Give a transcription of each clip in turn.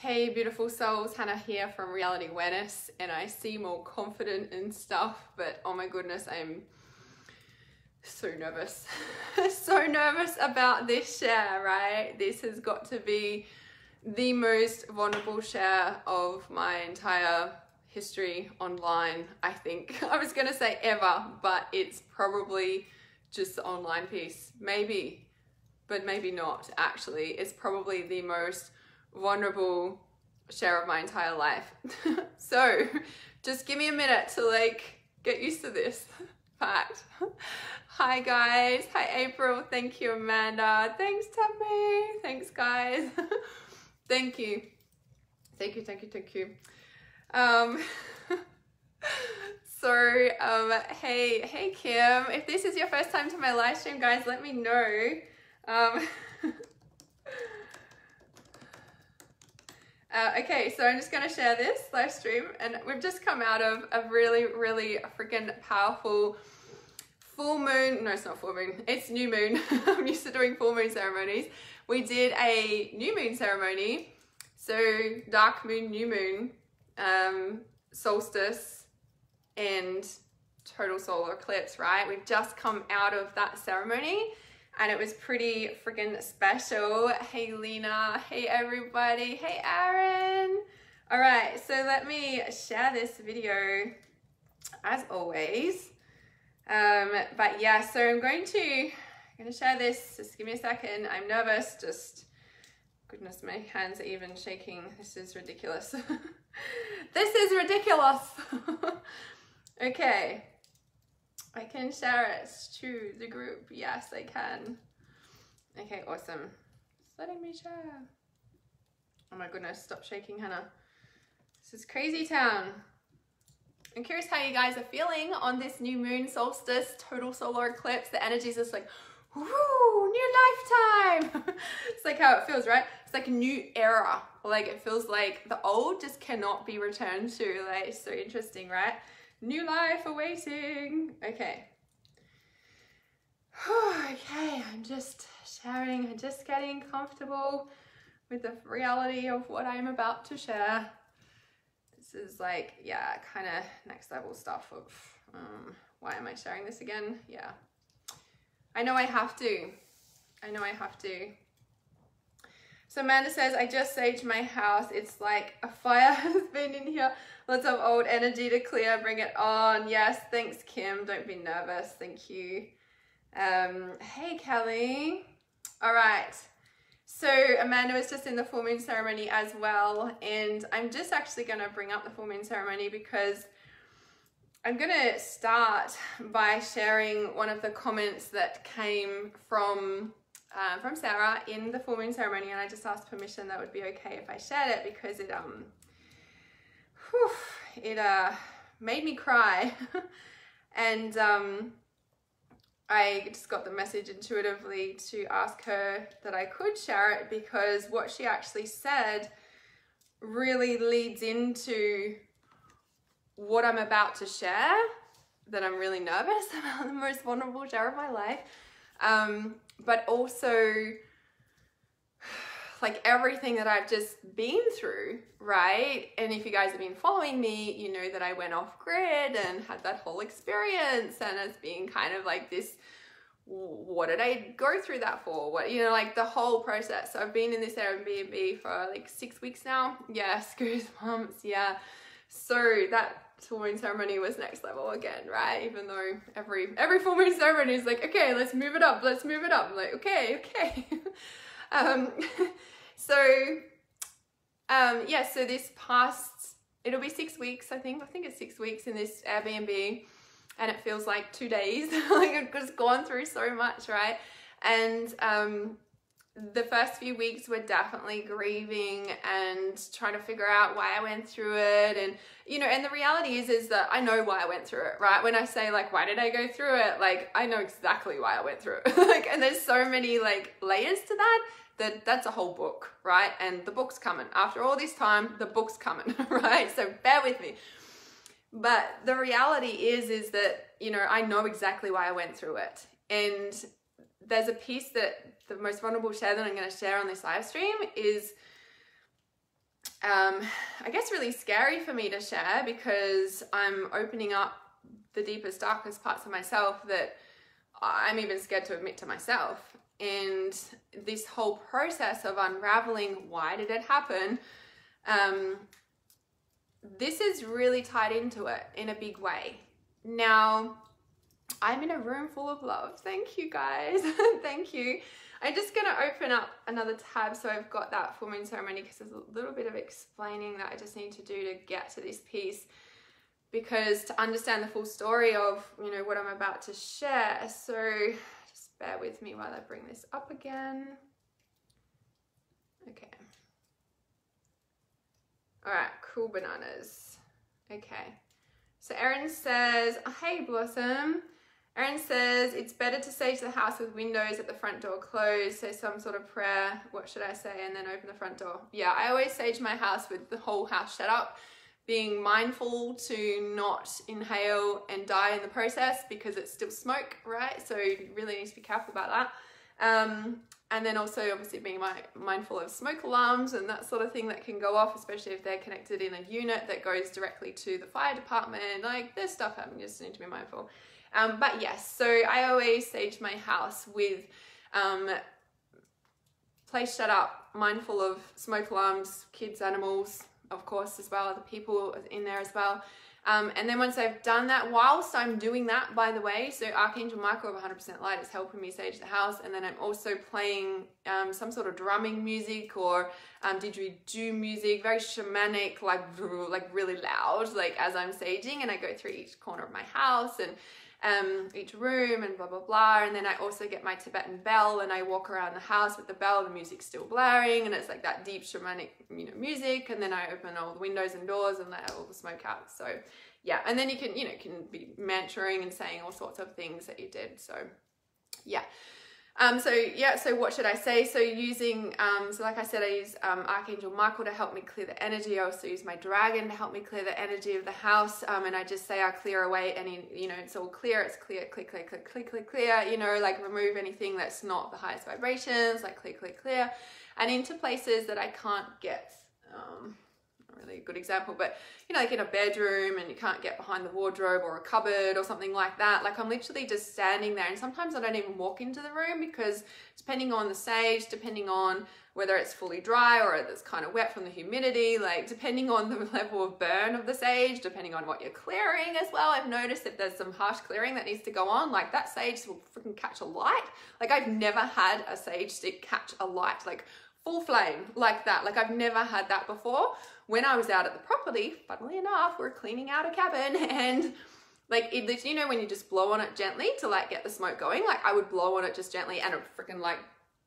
Hey beautiful souls, Hannah here from Reality Awareness, and I seem all confident and stuff, but oh my goodness, I'm so nervous. So nervous about this share, right? This has got to be the most vulnerable share of my entire history online, I think. I was gonna say ever, but it's probably just the online piece. Maybe, but maybe not actually. It's probably the most vulnerable share of my entire life. So just give me a minute to like get used to this fact. Hi guys, hi April, thank you Amanda, thanks Tammy, thanks guys. Thank you. Hey Kim, if this is your first time to my live stream, guys, let me know. Okay, so I'm just going to share this live stream, and we've just come out of a really freaking powerful full moon. No, it's not full moon, it's new moon. I'm used to doing full moon ceremonies. We did a new moon ceremony, so dark moon, new moon, solstice, and total solar eclipse, right? We've just come out of that ceremony, and it was pretty freaking special. Hey Lena, hey everybody, hey Aaron. All right, so let me share this video as always. But yeah, so I'm going to share this. Just give me a second. I'm nervous. Just goodness, my hands are even shaking. This is ridiculous. This is ridiculous. Okay. I can share it to the group. Yes, I can. Okay, awesome. It's letting me share. Oh my goodness, stop shaking, Hannah. This is crazy town. I'm curious how you guys are feeling on this new moon solstice, total solar eclipse. The energy is just like, whoo, new lifetime. It's like how it feels, right? It's like a new era. Like it feels like the old just cannot be returned to. Like, it's so interesting, right? New life awaiting. Okay. Okay, I'm just sharing, I'm just getting comfortable with the reality of what I'm about to share. This is like, yeah, kind of next level stuff of, why am I sharing this again? Yeah. I know I have to. I know I have to. So Amanda says, I just saged my house. It's like a fire has been in here. Lots of old energy to clear. Bring it on. Yes, thanks, Kim. Don't be nervous. Thank you. Hey, Kelly. All right. So Amanda was just in the full moon ceremony as well. And I'm just actually going to bring up the full moon ceremony because I'm going to start by sharing one of the comments that came from Sarah in the full moon ceremony, and I just asked permission that would be okay if I shared it because it made me cry. And I just got the message intuitively to ask her that I could share it because what she actually said really leads into what I'm about to share, that I'm really nervous about, the most vulnerable share of my life. But also like everything that I've just been through, right? And if you guys have been following me, you know that I went off grid and had that whole experience, and it's been kind of like this, what did I go through that for? What, you know, like the whole process. So I've been in this Airbnb for like 6 weeks now. Yes, goosebumps, yeah. So that full moon ceremony was next level again, right? Even though every full moon ceremony is like, okay, let's move it up, let's move it up. I'm like, okay. Yeah, so this past, it'll be 6 weeks, I think it's 6 weeks in this Airbnb, and it feels like 2 days. Like I've just gone through so much, right? And the first few weeks were definitely grieving and trying to figure out why I went through it. And, you know, and the reality is that I know why I went through it, right? When I say like, why did I go through it? Like, I know exactly why I went through it. Like, and there's so many like layers to that's a whole book, right? And the book's coming. After all this time, the book's coming, right? So bear with me. But the reality is that, you know, I know exactly why I went through it. And there's a piece that the most vulnerable share that I'm going to share on this live stream is I guess really scary for me to share, because I'm opening up the deepest, darkest parts of myself that I'm even scared to admit to myself. And this whole process of unraveling, why did it happen? This is really tied into it in a big way. Now, I'm in a room full of love. Thank you guys. Thank you. I'm just going to open up another tab so I've got that full moon ceremony, because there's a little bit of explaining that I just need to do to get to this piece, because to understand the full story of, you know, what I'm about to share. So just bear with me while I bring this up again. Okay. All right, cool bananas. Okay. So Erin says, hey Blossom. Erin says, it's better to sage the house with windows at the front door closed. So some sort of prayer, what should I say? And then open the front door. Yeah, I always sage my house with the whole house shut up, being mindful to not inhale and die in the process, because it's still smoke, right? So you really need to be careful about that. And then also obviously being mindful of smoke alarms and that sort of thing that can go off, especially if they're connected in a unit that goes directly to the fire department. Like, there's stuff happening, you just need to be mindful. But yes, so I always sage my house with place shut up, mindful of smoke alarms, kids, animals, of course, as well, other people in there as well. And then once I've done that, whilst I'm doing that, by the way, so Archangel Michael of 100% Light is helping me sage the house. And then I'm also playing some sort of drumming music or didgeridoo music, very shamanic, like really loud, like as I'm saging. And I go through each corner of my house and each room and blah, blah, blah. And then I also get my Tibetan bell and I walk around the house with the bell, the music's still blaring, and it's like that deep shamanic, you know, music. And then I open all the windows and doors and let all the smoke out. So yeah, and then you can, you know, can be mantraing and saying all sorts of things that you did. So yeah. So what should I say? So using, so like I said, I use Archangel Michael to help me clear the energy. I also use my dragon to help me clear the energy of the house. And I just say I clear away any, you know, it's all clear, it's clear, clear, clear, clear, clear, clear, clear, you know, like remove anything that's not the highest vibrations, like clear, clear, clear, and into places that I can't get. Really a good example, but you know, like in a bedroom and you can't get behind the wardrobe or a cupboard or something like that. Like I'm literally just standing there, and sometimes I don't even walk into the room, because depending on the sage, depending on whether it's fully dry or it's kind of wet from the humidity, like depending on the level of burn of the sage, depending on what you're clearing as well. I've noticed if there's some harsh clearing that needs to go on, like that sage will freaking catch a light. Like I've never had a sage stick catch a light, like full flame like that. Like I've never had that before. When I was out at the property, funnily enough, we're cleaning out a cabin, and like it, you know, when you just blow on it gently to like get the smoke going, like I would blow on it just gently and it freaking like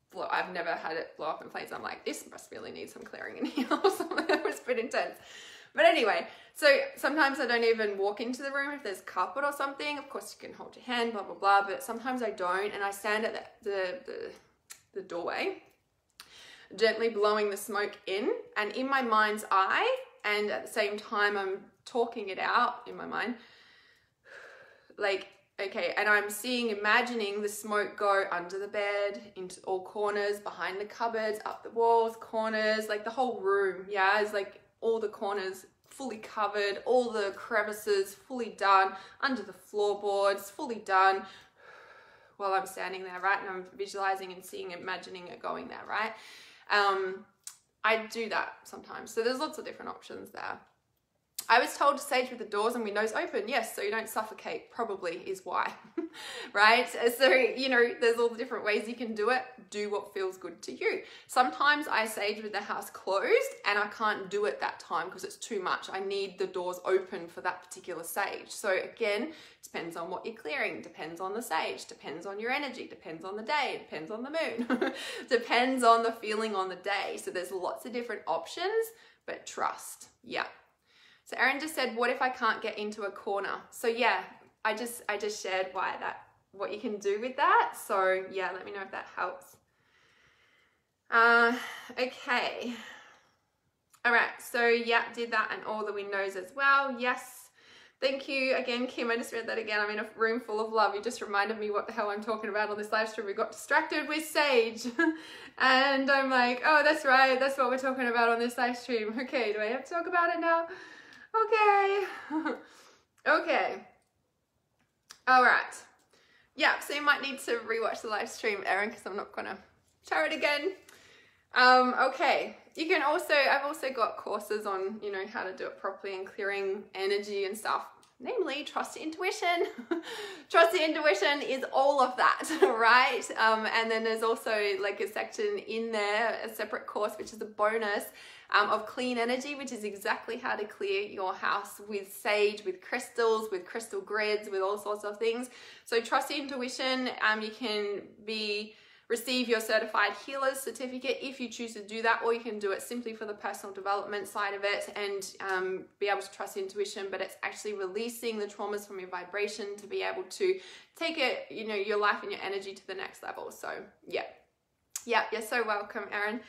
blow. I've never had it blow up in flames. I'm like, this must really need some clearing in here or something. That was a bit intense. But anyway, so sometimes I don't even walk into the room if there's carpet or something. Of course you can hold your hand, blah, blah, blah, but sometimes I don't, and I stand at the doorway, gently blowing the smoke in, and in my mind's eye, and at the same time I'm talking it out in my mind, like, okay, and I'm imagining the smoke go under the bed, into all corners, behind the cupboards, up the walls, corners, like the whole room, yeah, it's like all the corners fully covered, all the crevices fully done, under the floorboards fully done, while I'm standing there, right, and I'm visualizing and seeing, imagining it going there, right? I do that sometimes. So there's lots of different options there. I was told to sage with the doors and windows open. Yes, so you don't suffocate, probably is why, right? So, you know, there's all the different ways you can do it. Do what feels good to you. Sometimes I sage with the house closed and I can't do it that time because it's too much. I need the doors open for that particular sage. So again, depends on what you're clearing, depends on the sage, depends on your energy, depends on the day, depends on the moon, depends on the feeling on the day. So there's lots of different options, but trust, yeah. So Erin just said, what if I can't get into a corner? So yeah, I just shared what you can do with that. So yeah, let me know if that helps. Okay. All right, so yeah, did that and all the windows as well. Yes. Thank you again, Kim. I just read that again. I'm in a room full of love. You just reminded me what the hell I'm talking about on this live stream. We got distracted with sage. And I'm like, oh, that's right. That's what we're talking about on this live stream. Okay, do I have to talk about it now? Okay. Okay. All right. Yeah, so you might need to rewatch the live stream, Erin, because I'm not going to share it again. Okay. You can also, I've also got courses on, you know, how to do it properly and clearing energy and stuff. Namely, trust your intuition. Trust your intuition is all of that, right? And then there's also like a section in there, a separate course, which is a bonus of clean energy, which is exactly how to clear your house with sage, with crystals, with crystal grids, with all sorts of things. So trust your intuition. You can receive your certified healer's certificate if you choose to do that, or you can do it simply for the personal development side of it and be able to trust intuition, but it's actually releasing the traumas from your vibration to be able to take it, you know, your life and your energy to the next level. So yeah, you're so welcome, Erin.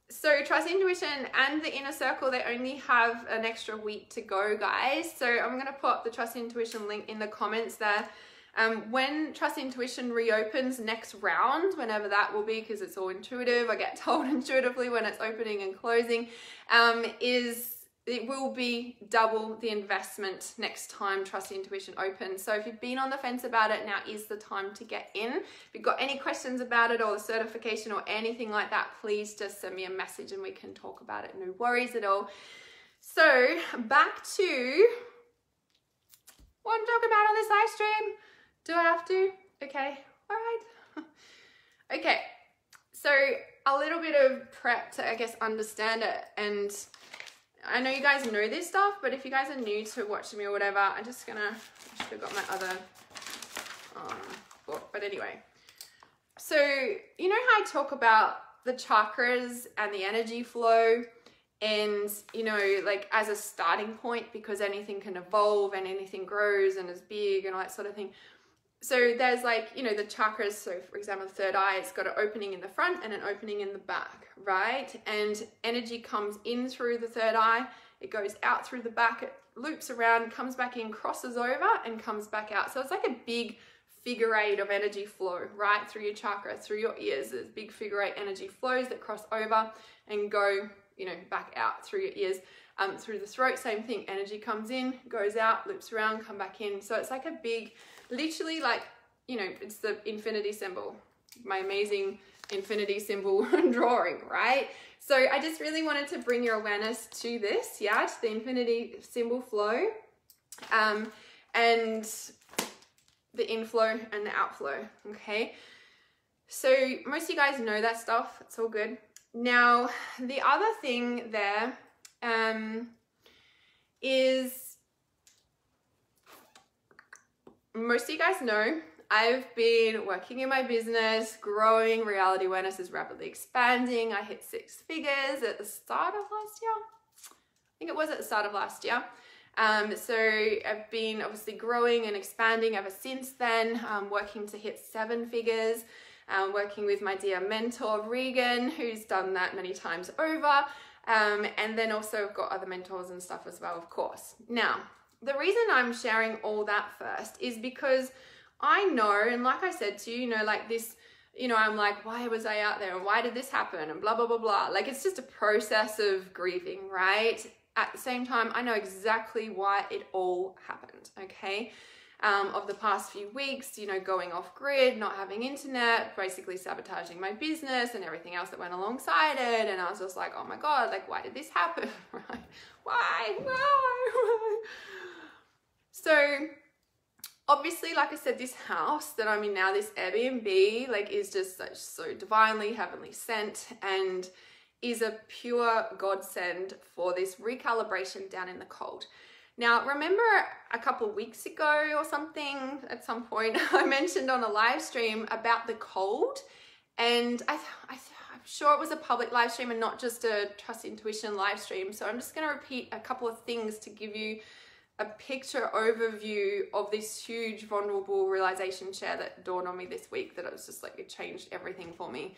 So trust intuition and the inner circle, they only have an extra week to go, guys. So I'm going to put the trust intuition link in the comments there. When Trust Intuition reopens next round, whenever that will be, because it's all intuitive, I get told intuitively when it's opening and closing, it will be double the investment next time Trust Intuition opens. So if you've been on the fence about it, now is the time to get in. If you've got any questions about it or the certification or anything like that, please just send me a message and we can talk about it. No worries at all. So back to what I'm talking about on this live stream. Do I have to? Okay, all right. Okay, so a little bit of prep to, I guess, understand it. And I know you guys know this stuff, but if you guys are new to watching me or whatever, I should have got my other book. But anyway, so you know how I talk about the chakras and the energy flow, and you know, like as a starting point, because anything can evolve and anything grows and is big and all that sort of thing. So there's like, you know, the chakras. So for example, the third eye, it's got an opening in the front and an opening in the back, right? And energy comes in through the third eye, it goes out through the back, it loops around, comes back in, crosses over and comes back out. So it's like a big figure eight of energy flow, right? Through your chakra, through your ears, there's big figure eight energy flows that cross over and go, you know, back out through your ears. Through the throat, same thing, energy comes in, goes out, loops around, come back in. So it's like a big, literally like, you know, it's the infinity symbol, my amazing infinity symbol drawing, right? So I just really wanted to bring your awareness to this, yeah, to the infinity symbol flow, and the inflow and the outflow, okay? So most of you guys know that stuff, it's all good. Now, the other thing there is, most of you guys know, I've been working in my business, growing, reality awareness is rapidly expanding. I hit 6 figures at the start of last year. I think it was at the start of last year. So I've been obviously growing and expanding ever since then, working to hit 7 figures. Working with my dear mentor, Regan, who's done that many times over. And then also I've got other mentors and stuff as well, of course. Now, the reason I'm sharing all that first is because I know, and like I said to you, you know, like this, you know, I'm like, why was I out there? And why did this happen? And blah, blah, blah, blah. Like, it's just a process of grieving, right? At the same time, I know exactly why it all happened, okay? Of the past few weeks, you know, going off grid, not having internet, basically sabotaging my business and everything else that went alongside it. And I was just like, oh my God, like, why did this happen? Right? Why? So obviously, like I said, this house that I'm in now, this Airbnb, like, is just so divinely, heavenly sent and is a pure godsend for this recalibration down in the cold. Now, remember a couple of weeks ago or something, at some point, I mentioned on a live stream about the cold, and I'm sure it was a public live stream and not just a Trust Intuition live stream. So I'm just going to repeat a couple of things to give you a picture overview of this huge vulnerable realization share that dawned on me this week, that it was just like, it changed everything for me.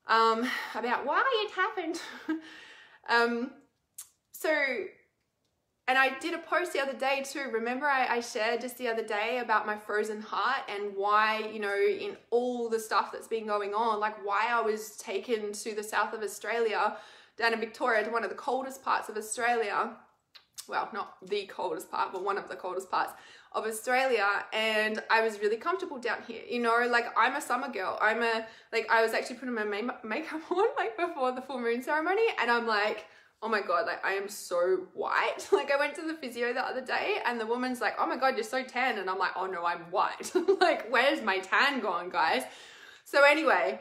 About why it happened. So And I did a post the other day too. Remember I shared just the other day about my frozen heart and why, you know, in all the stuff that's been going on, like why I was taken to the south of Australia, down in Victoria, to one of the coldest parts of Australia. Well, not the coldest part, but one of the coldest parts of Australia. And I was really comfortable down here, you know, like I'm a summer girl. I was actually putting my makeup on like before the full moon ceremony, and I'm like, oh my God, like I am so white. Like I went to the physio the other day and the woman's like, oh my God, you're so tan. And I'm like, oh no, I'm white. Like, where's my tan gone, guys? So anyway,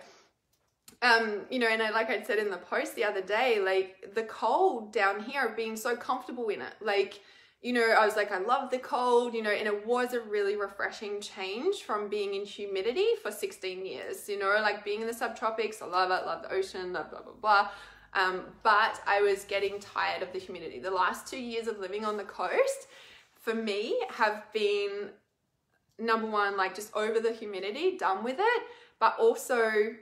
you know, and like I said in the post the other day, like the cold down here, being so comfortable in it, like, you know, I was like, I love the cold, you know, and it was a really refreshing change from being in humidity for 16 years, you know, like being in the subtropics. I love it, love the ocean, blah, blah, blah, blah. But I was getting tired of the humidity. The last 2 years of living on the coast for me have been, number one, like just over the humidity, done with it, but also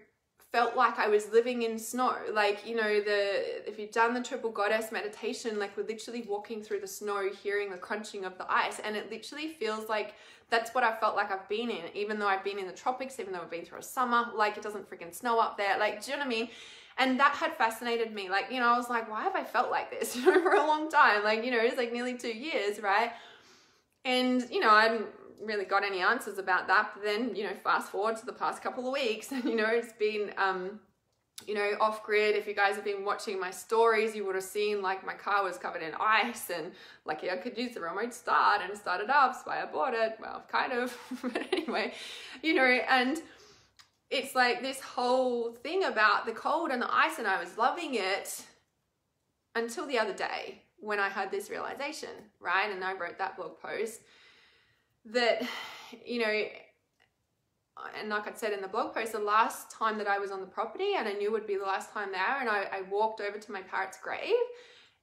felt like I was living in snow. Like, you know, if you've done the Triple Goddess meditation, like we're literally walking through the snow, hearing the crunching of the ice. And it literally feels like that's what I felt like I've been in, even though I've been in the tropics, even though I've been through a summer, like it doesn't freaking snow up there. Like, do you know what I mean? And that had fascinated me. Like, you know, I was like, why have I felt like this, you know, for a long time? Like, you know, it's like nearly 2 years, right? And, you know, I hadn't really got any answers about that. But then, you know, fast forward to the past couple of weeks, and, you know, it's been, you know, off grid. If you guys have been watching my stories, you would have seen like my car was covered in ice, and lucky I could use the remote start and start it up. So I bought it. Well, kind of, but anyway, you know, and it's like this whole thing about the cold and the ice, and I was loving it until the other day when I had this realization, right? And I wrote that blog post that, you know, and like I said in the blog post, the last time that I was on the property, and I knew it would be the last time there, and I walked over to my parrot's grave,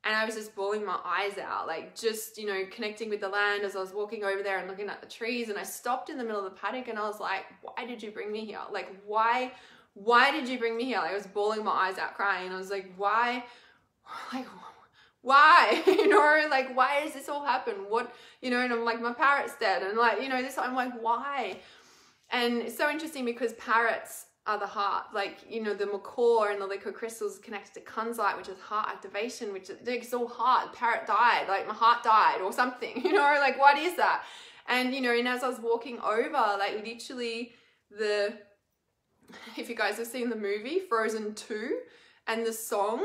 and I was just bawling my eyes out, like just, you know, connecting with the land as I was walking over there and looking at the trees. And I stopped in the middle of the paddock and I was like, why did you bring me here? Like, why did you bring me here? Like, I was bawling my eyes out crying. I was like, why? You know, like, why does this all happen? What, you know, and I'm like, my parrot's dead. And like, you know, this, I'm like, why? And it's so interesting because parrots are the heart, like, you know, the macaw and the liquid crystals connected to kunzite, which is heart activation, which is, it's all heart. Parrot died, like my heart died or something, you know, like what is that? And, you know, and as I was walking over, like literally if you guys have seen the movie Frozen 2 and the song,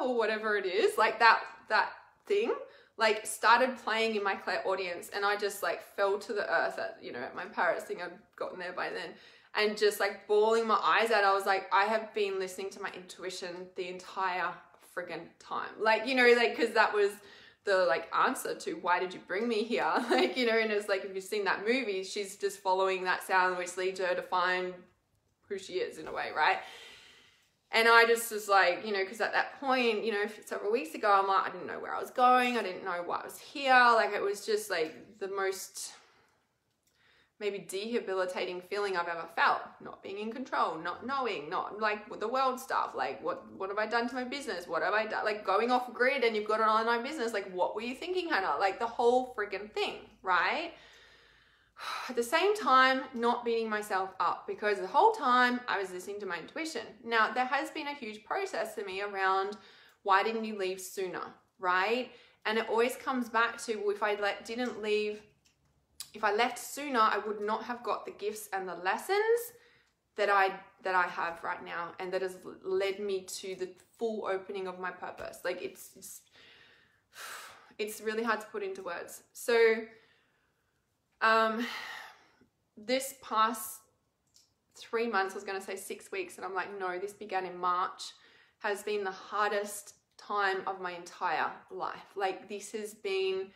or whatever it is, like that thing, like started playing in my clairaudience, and I just like fell to the earth at, you know, at my parrots thing. I'd gotten there by then, and just like bawling my eyes out. I was like, I have been listening to my intuition the entire friggin' time. Like, you know, like, cause that was the like answer to why did you bring me here? Like, you know, and it's like, if you've seen that movie, she's just following that sound, which leads her to find who she is in a way, right? And I just was like, you know, because at that point, you know, several weeks ago, I'm like, I didn't know where I was going. I didn't know why I was here. Like, it was just like the most maybe debilitating feeling I've ever felt. Not being in control, not knowing, not like the world stuff. Like, what have I done to my business? What have I done? Like, going off grid and you've got an online business. Like, what were you thinking, Hannah? Like, the whole friggin' thing, right? At the same time, not beating myself up, because the whole time I was listening to my intuition. Now, there has been a huge process for me around why didn't you leave sooner, right? And it always comes back to, well, if I left sooner, I would not have got the gifts and the lessons that I have right now, and that has led me to the full opening of my purpose. Like, it's really hard to put into words. So this past 3 months, I was going to say 6 weeks, and I'm like, no, this began in March, has been the hardest time of my entire life. Like, this has been,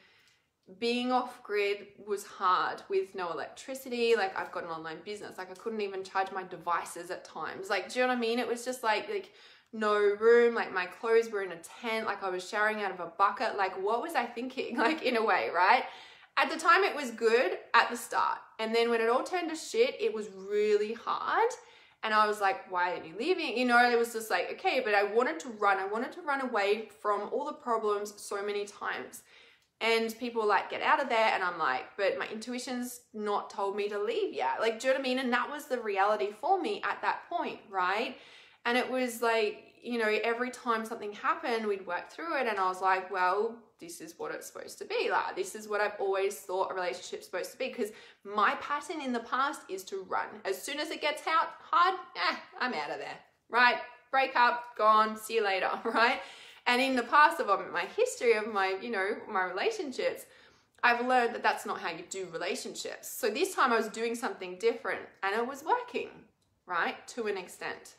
being off grid was hard with no electricity. Like, I've got an online business. Like, I couldn't even charge my devices at times. Like, do you know what I mean? It was just like no room. Like, my clothes were in a tent. Like, I was showering out of a bucket. Like, what was I thinking? Like, in a way, right? At the time, it was good at the start. And then when it all turned to shit, it was really hard. And I was like, why are you leaving? You know, it was just like, okay, but I wanted to run away from all the problems so many times. And people like, get out of there. And I'm like, but my intuition's not told me to leave yet. Like, do you know what I mean? And that was the reality for me at that point, right? And it was like, you know, every time something happened, we'd work through it. And I was like, well, this is what it's supposed to be. Like, this is what I've always thought a relationship's supposed to be. Because my pattern in the past is to run. As soon as it gets hard, I'm out of there, right? Break up, gone, see you later, right? And in the past of my history of my, you know, my relationships, I've learned that that's not how you do relationships. So this time I was doing something different and it was working, right? To an extent.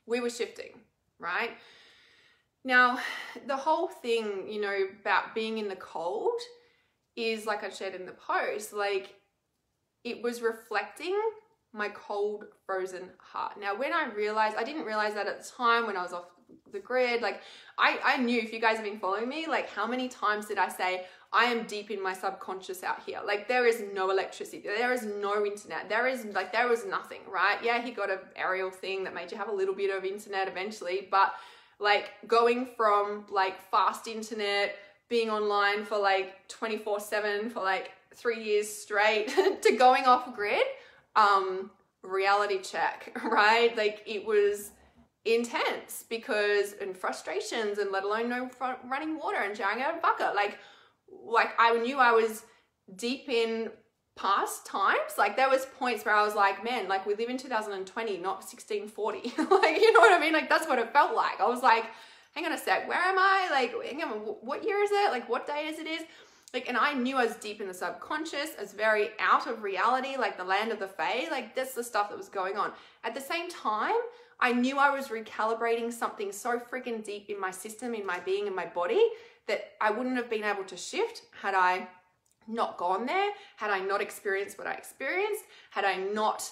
We were shifting, right? Now, the whole thing, you know, about being in the cold is, like I shared in the post, like it was reflecting my cold, frozen heart. Now, when I realized, I didn't realize that at the time when I was off the grid, like I knew, if you guys have been following me, like how many times did I say, I am deep in my subconscious out here. Like there is no electricity, there is no internet, there was nothing, right? Yeah, he got an aerial thing that made you have a little bit of internet eventually, but like going from like fast internet, being online for like 24/7 for like 3 years straight to going off grid, reality check, right? Like it was intense and frustrations, and let alone no running water and showering out of a bucket. Like I knew I was deep in past times. Like there was points where I was like, man, like we live in 2020, not 1640. Like, you know what I mean? Like that's what it felt like. I was like, hang on a sec, where am I? Like, hang on, what year is it? Like what day is it? Like, and I knew I was deep in the subconscious, as very out of reality, like the land of the fae. Like that's the stuff that was going on. At the same time, I knew I was recalibrating something so freaking deep in my system, in my being, in my body, that I wouldn't have been able to shift had I not gone there, had I not experienced what I experienced, had I not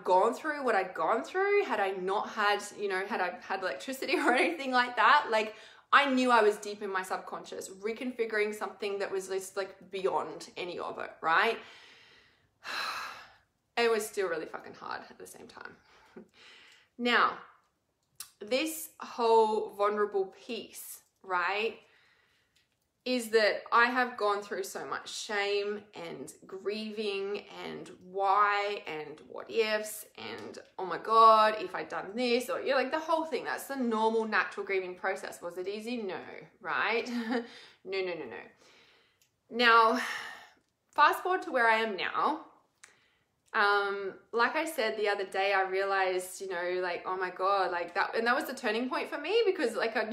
gone through what I'd gone through, had I not had, you know, had I had electricity or anything like that. Like I knew I was deep in my subconscious, reconfiguring something that was just like beyond any of it, right? It was still really fucking hard at the same time. Now, this whole vulnerable piece, right, is that I have gone through so much shame and grieving and why and what ifs and oh my God, if I'd done this, or, you know, like the whole thing. That's the normal natural grieving process. Was it easy? No, right? No. Now, fast forward to where I am now. Like I said the other day, I realized, you know, like, oh my God, like that, and that was the turning point for me, because like I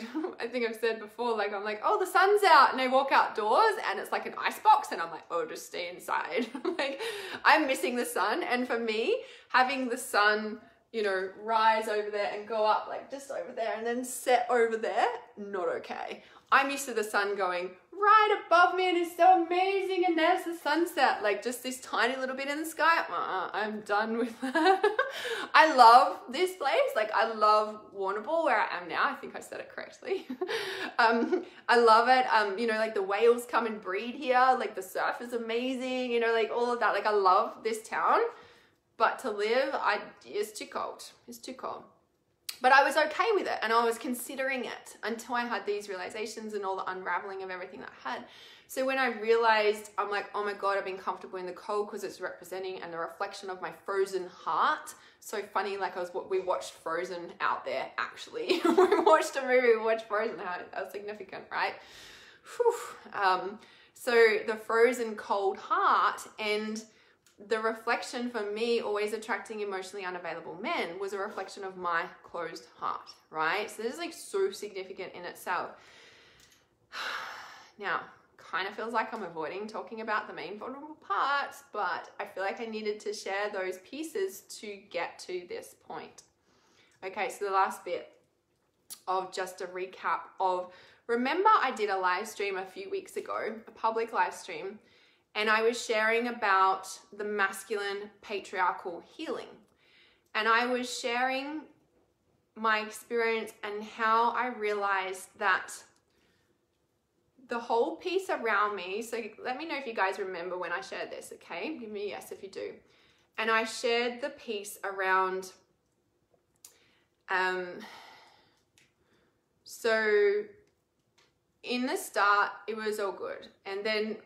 think I've said before, like I'm like, oh, the sun's out, and I walk outdoors and it's like an icebox, and I'm like, oh, just stay inside. Like I'm missing the sun. And for me, having the sun, you know, rise over there and go up like just over there and then set over there, not okay. I'm used to the sun going right above me and it's so amazing, and there's the sunset, like just this tiny little bit in the sky. I'm done with that. I love this place. Like I love Warrnambool, where I am now. I think I said it correctly. I love it. You know, like the whales come and breed here. Like the surf is amazing, you know, like all of that. Like I love this town, but to live, it's too cold. It's too cold. But I was okay with it, and I was considering it until I had these realizations and all the unraveling of everything that I had. So when I realized, I'm like, oh my God, I've been comfortable in the cold because it's representing and the reflection of my frozen heart. So funny, like we watched Frozen out there, actually. We watched a movie, we watched Frozen, how significant, right? Whew. So the frozen cold heart, and the reflection for me always attracting emotionally unavailable men was a reflection of my closed heart, right? So this is like so significant in itself. Now, kind of feels like I'm avoiding talking about the main vulnerable parts, but I feel like I needed to share those pieces to get to this point. Okay, so the last bit of just a recap of, remember I did a live stream a few weeks ago, a public live stream, and I was sharing about the masculine patriarchal healing. And I was sharing my experience and how I realized that the whole piece around me, so let me know if you guys remember when I shared this, okay? Give me a yes if you do. And I shared the piece around So in the start, it was all good. And then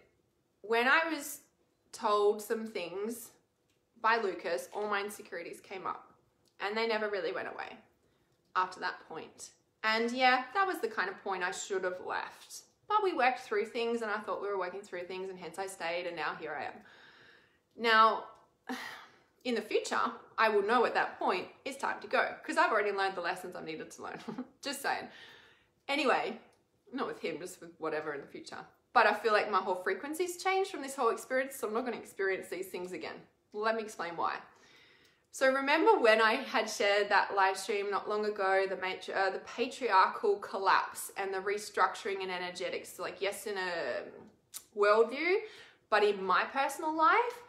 when I was told some things by Lucas, all my insecurities came up, and they never really went away after that point. And yeah, that was the kind of point I should have left. But we worked through things, and I thought we were working through things, and hence I stayed, and now here I am. Now, in the future, I will know at that point it's time to go, because I've already learned the lessons I needed to learn. Just saying. Anyway, not with him, just with whatever in the future. But I feel like my whole frequency's changed from this whole experience, so I'm not going to experience these things again. Let me explain why. So remember when I had shared that live stream not long ago, the patriarchal collapse and the restructuring and energetics, like yes, in a worldview, but in my personal life.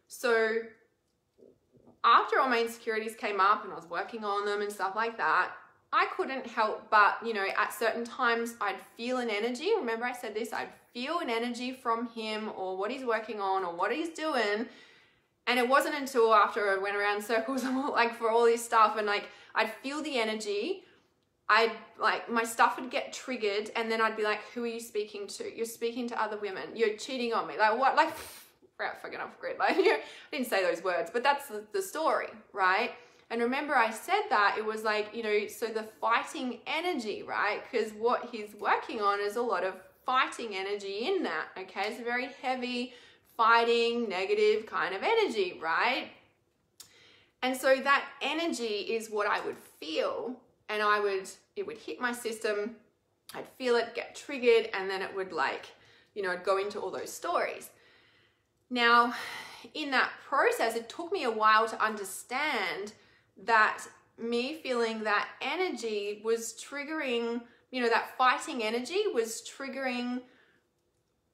So after all my insecurities came up and I was working on them and stuff like that, I couldn't help but, you know, at certain times I'd feel an energy. Remember I said this, I'd feel an energy from him or what he's working on or what he's doing. And it wasn't until after I went around circles like for all this stuff and like I'd feel the energy, I'd like my stuff would get triggered, and then I'd be like, who are you speaking to? You're speaking to other women. You're cheating on me. Like what? Like fucking off grid. Like I didn't say those words, but that's the story, right? And remember I said that it was like, you know, so the fighting energy, right? Because what he's working on is a lot of fighting energy in that, okay? It's a very heavy fighting, negative kind of energy, right? And so that energy is what I would feel, and it would hit my system, I'd feel it get triggered, and then it would like, you know, I'd go into all those stories. Now, in that process, it took me a while to understand that me feeling that energy was triggering, you know, that fighting energy was triggering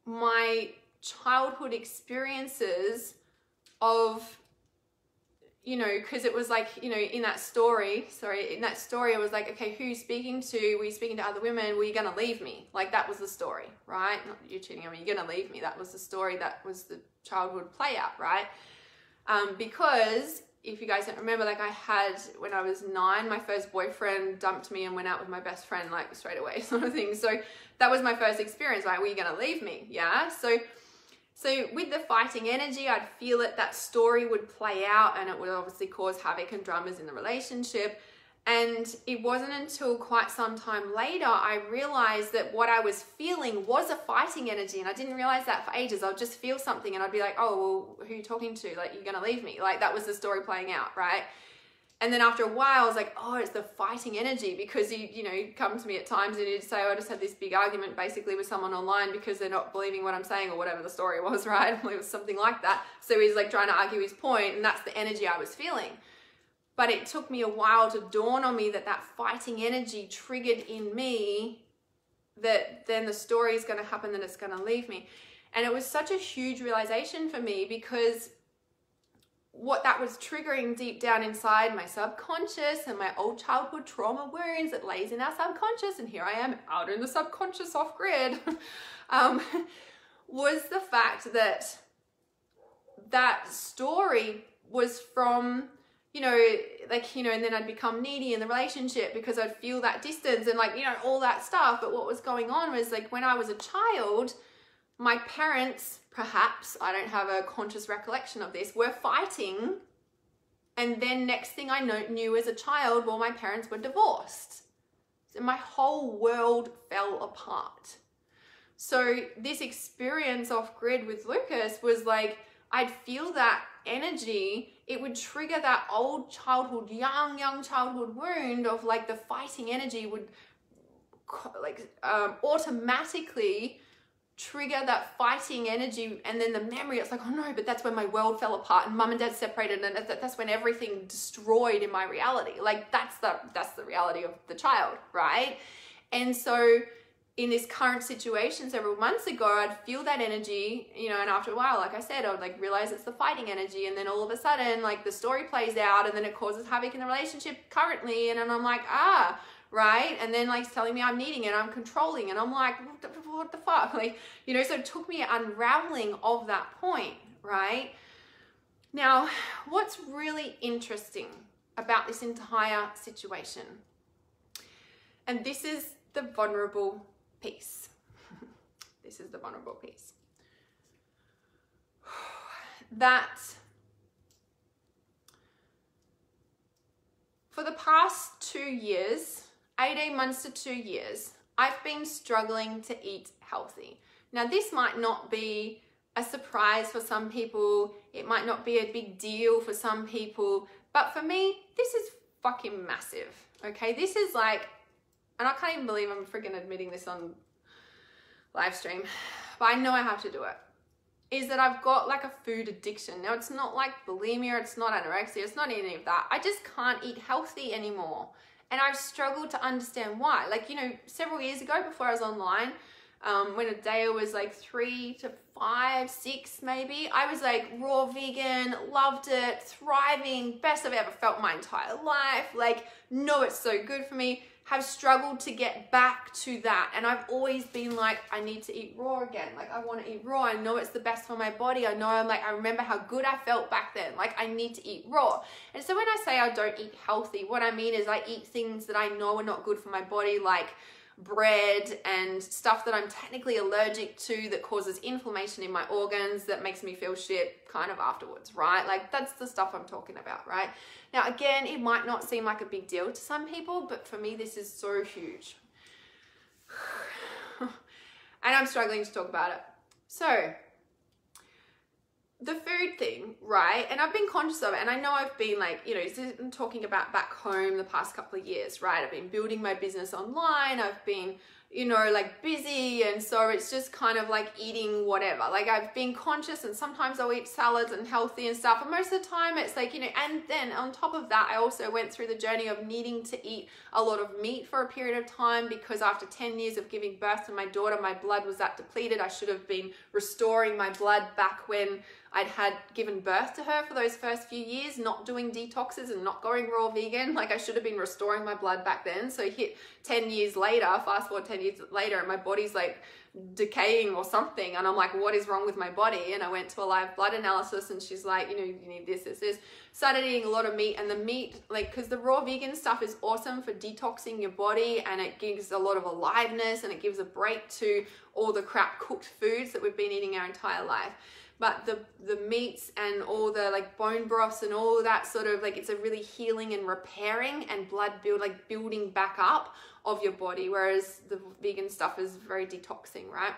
my childhood experiences of, you know, because it was like, you know, in that story, I was like, okay, who are you speaking to? Were you speaking to other women? Were you going to leave me? Like that was the story, right? Not you cheating on me, you're going to leave me. That was the story. That was the childhood play out, right? Because if you guys don't remember, like I had, when I was 9, my first boyfriend dumped me and went out with my best friend like straight away sort of thing. So that was my first experience, like, were you going to leave me? Yeah. So with the fighting energy, I'd feel it, that story would play out, and it would obviously cause havoc and dramas in the relationship. And it wasn't until quite some time later I realized that what I was feeling was a fighting energy, and I didn't realize that for ages. I'd just feel something and I'd be like, oh, well, who are you talking to? Like, you're gonna leave me. Like that was the story playing out, right? And then after a while, I was like, oh, it's the fighting energy, because you know, you'd come to me at times and you'd say, oh, I just had this big argument basically with someone online because they're not believing what I'm saying or whatever the story was, right? It was something like that. So he's like trying to argue his point, and that's the energy I was feeling. But it took me a while to dawn on me that that fighting energy triggered in me that then the story is going to happen, that it's going to leave me. And it was such a huge realization for me, because what that was triggering deep down inside my subconscious and my old childhood trauma wounds that lays in our subconscious, and here I am out in the subconscious off grid, was the fact that that story was from, you know, like, you know, and then I'd become needy in the relationship because I'd feel that distance and like, you know, all that stuff. But what was going on was like when I was a child, my parents, perhaps, I don't have a conscious recollection of this, were fighting. And then next thing I knew as a child, well, my parents were divorced. So my whole world fell apart. So this experience off grid with Lucas was like, I'd feel that energy, it would trigger that old childhood, young childhood wound of like the fighting energy would like automatically trigger that fighting energy, and then the memory, it's like, oh no, but that's when my world fell apart and mum and dad separated, and that's when everything destroyed in my reality. Like that's the reality of the child, right? And so in this current situation several months ago, I'd feel that energy, you know, and after a while, like I said, I would like realize it's the fighting energy, and then all of a sudden like the story plays out, and then it causes havoc in the relationship currently, and then I'm like, right? And then like it's telling me I'm needing and I'm controlling, and I'm like, what the fuck? Like, you know, so it took me unraveling of that point, right? Now, what's really interesting about this entire situation. And this is the vulnerable piece. This is the vulnerable piece. That for the past 2 years, 18 months to 2 years, I've been struggling to eat healthy. Now, this might not be a surprise for some people. It might not be a big deal for some people. But for me, this is fucking massive. Okay, this is like, and I can't even believe I'm freaking admitting this on live stream, but I know I have to do it, is that I've got like a food addiction. Now, it's not like bulimia, it's not anorexia, it's not any of that. I just can't eat healthy anymore. And I've struggled to understand why. Like, you know, several years ago before I was online, when Adea was like 3 to 5, 6 maybe, I was like raw vegan, loved it, thriving, best I've ever felt my entire life. Like, know it's so good for me. Have struggled to get back to that. And I've always been like, I need to eat raw again. Like, I want to eat raw. I know it's the best for my body. I know I remember how good I felt back then. Like, I need to eat raw. And so when I say I don't eat healthy, what I mean is I eat things that I know are not good for my body, like bread and stuff that I'm technically allergic to that causes inflammation in my organs, that makes me feel shit kind of afterwards, right? Like, that's the stuff I'm talking about, right? Now, again, it might not seem like a big deal to some people, but for me, this is so huge. And I'm struggling to talk about it. So, the food thing, right? And I've been conscious of it. And I know I've been like, you know, I'm talking about back home the past couple of years, right? I've been building my business online. I've been, you know, like busy. And so it's just kind of like eating whatever. Like, I've been conscious, and sometimes I'll eat salads and healthy and stuff. And most of the time it's like, you know, and then on top of that, I also went through the journey of needing to eat a lot of meat for a period of time, because after 10 years of giving birth to my daughter, my blood was that depleted. I should have been restoring my blood back when I'd had given birth to her for those first few years, not doing detoxes and not going raw vegan. Like, I should have been restoring my blood back then. So hit 10 years later, fast forward 10 years later, and my body's like decaying or something. And I'm like, what is wrong with my body? And I went to a live blood analysis, and she's like, you know, you need this, this, this. Started eating a lot of meat, and the meat, like, because the raw vegan stuff is awesome for detoxing your body, and it gives a lot of aliveness, and it gives a break to all the crap cooked foods that we've been eating our entire life. But the meats and all the like bone broths and all that sort of like, it's a really healing and repairing and building back up of your body, whereas the vegan stuff is very detoxing, right?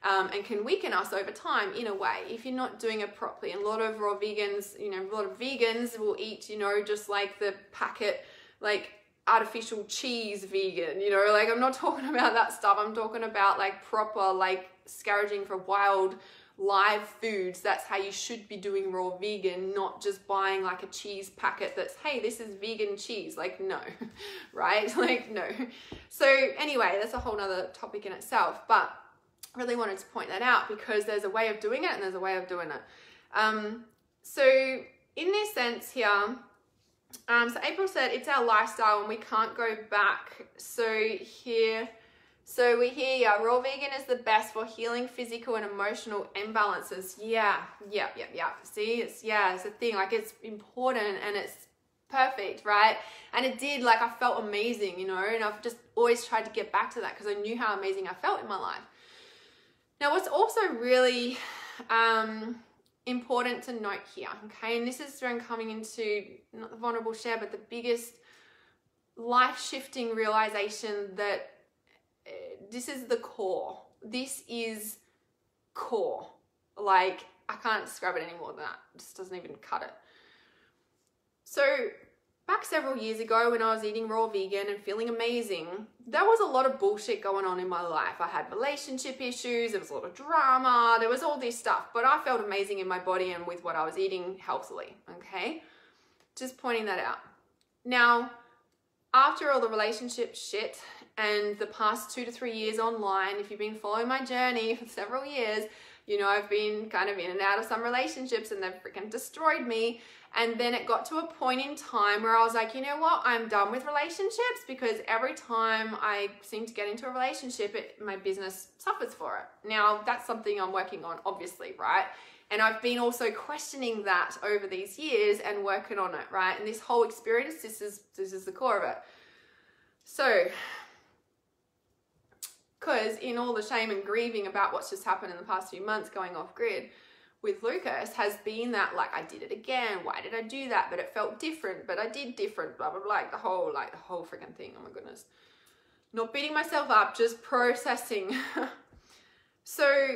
And can weaken us over time in a way if you're not doing it properly. And a lot of raw vegans, you know, a lot of vegans will eat, you know, just like the packet, like artificial cheese vegan, you know, like, I'm not talking about that stuff. I'm talking about like proper, like, scavenging for wild live foods. That's how you should be doing raw vegan, not just buying like a cheese packet that's, hey, this is vegan cheese. Like, no, right? Like, no. So anyway, that's a whole nother topic in itself, but really wanted to point that out because there's a way of doing it and there's a way of doing it. So in this sense here, so April said it's our lifestyle and we can't go back. So we hear, yeah, raw vegan is the best for healing physical and emotional imbalances. Yeah. See, it's a thing. Like, it's important and it's perfect, right? And it did, like, I felt amazing, you know, and I've just always tried to get back to that because I knew how amazing I felt in my life. Now, what's also really important to note here, okay, and this is when coming into not the vulnerable share, but the biggest life-shifting realization that this is the core. This is core. Like, I can't describe it any more than that. It just doesn't even cut it. So back several years ago when I was eating raw vegan and feeling amazing, there was a lot of bullshit going on in my life. I had relationship issues, there was a lot of drama, there was all this stuff, but I felt amazing in my body and with what I was eating healthily, okay? Just pointing that out. Now, after all the relationship shit and the past 2 to 3 years online, if you've been following my journey for several years, you know, I've been kind of in and out of some relationships and they've freaking destroyed me. And then it got to a point in time where I was like, you know what, I'm done with relationships because every time I seem to get into a relationship, my business suffers for it. Now, that's something I'm working on, obviously, right? And I've been also questioning that over these years and working on it, right? And this whole experience, this is the core of it. So, because in all the shame and grieving about what's just happened in the past few months going off grid with Lucas has been that, like, I did it again. Why did I do that? But it felt different, but I did different, blah, blah, blah, like the whole freaking thing. Oh my goodness. Not beating myself up, just processing. So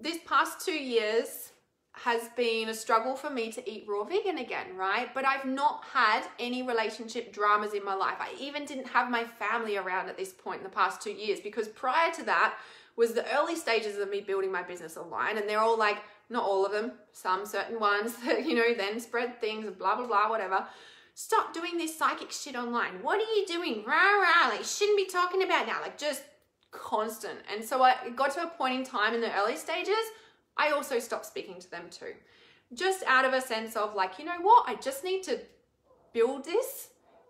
this past 2 years has been a struggle for me to eat raw vegan again, right? But I've not had any relationship dramas in my life. I even didn't have my family around at this point in the past 2 years, because prior to that was the early stages of me building my business online. And they're all like, not all of them, some certain ones that, you know, then spread things and blah, blah, blah, whatever. Stop doing this psychic shit online. What are you doing? Rah, rah, like, shouldn't be talking about now, like, just constant. And so I got to a point in time in the early stages, I also stopped speaking to them too. Just out of a sense of like, you know what, I just need to build this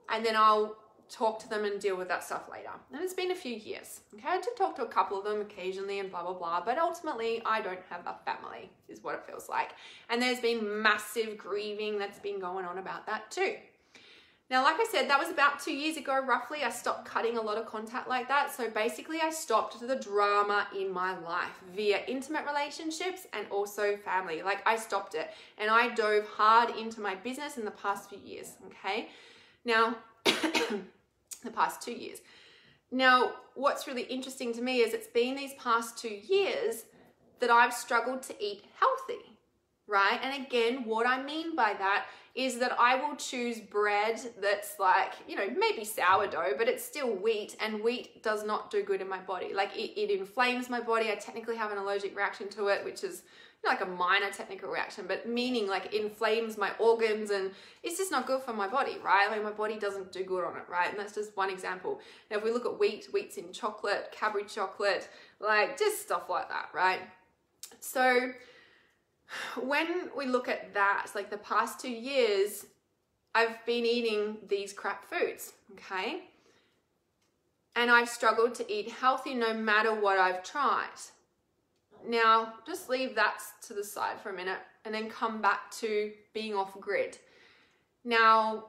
and then I'll talk to them and deal with that stuff later. And it's been a few years. Okay, I did talk to a couple of them occasionally and blah, blah, blah, but ultimately I don't have a family is what it feels like. And there's been massive grieving that's been going on about that too. Now, like I said, that was about 2 years ago, roughly. I stopped cutting a lot of contact like that. So basically I stopped the drama in my life via intimate relationships and also family. Like, I stopped it and I dove hard into my business in the past few years. Okay. Now, the past 2 years. Now, what's really interesting to me is it's been these past 2 years that I've struggled to eat healthy, right? And again, what I mean by that is that I will choose bread that's like, you know, maybe sourdough, but it's still wheat, and wheat does not do good in my body. Like, it inflames my body. I technically have an allergic reaction to it, which is, you know, like a minor technical reaction, but meaning like it inflames my organs and it's just not good for my body, right? I mean, my body doesn't do good on it, right? And that's just one example. Now, if we look at wheat's in chocolate, Cadbury chocolate, like just stuff like that, right? So when we look at that, like the past 2 years, I've been eating these crap foods, okay? And I've struggled to eat healthy no matter what I've tried. Now, just leave that to the side for a minute and then come back to being off grid. Now,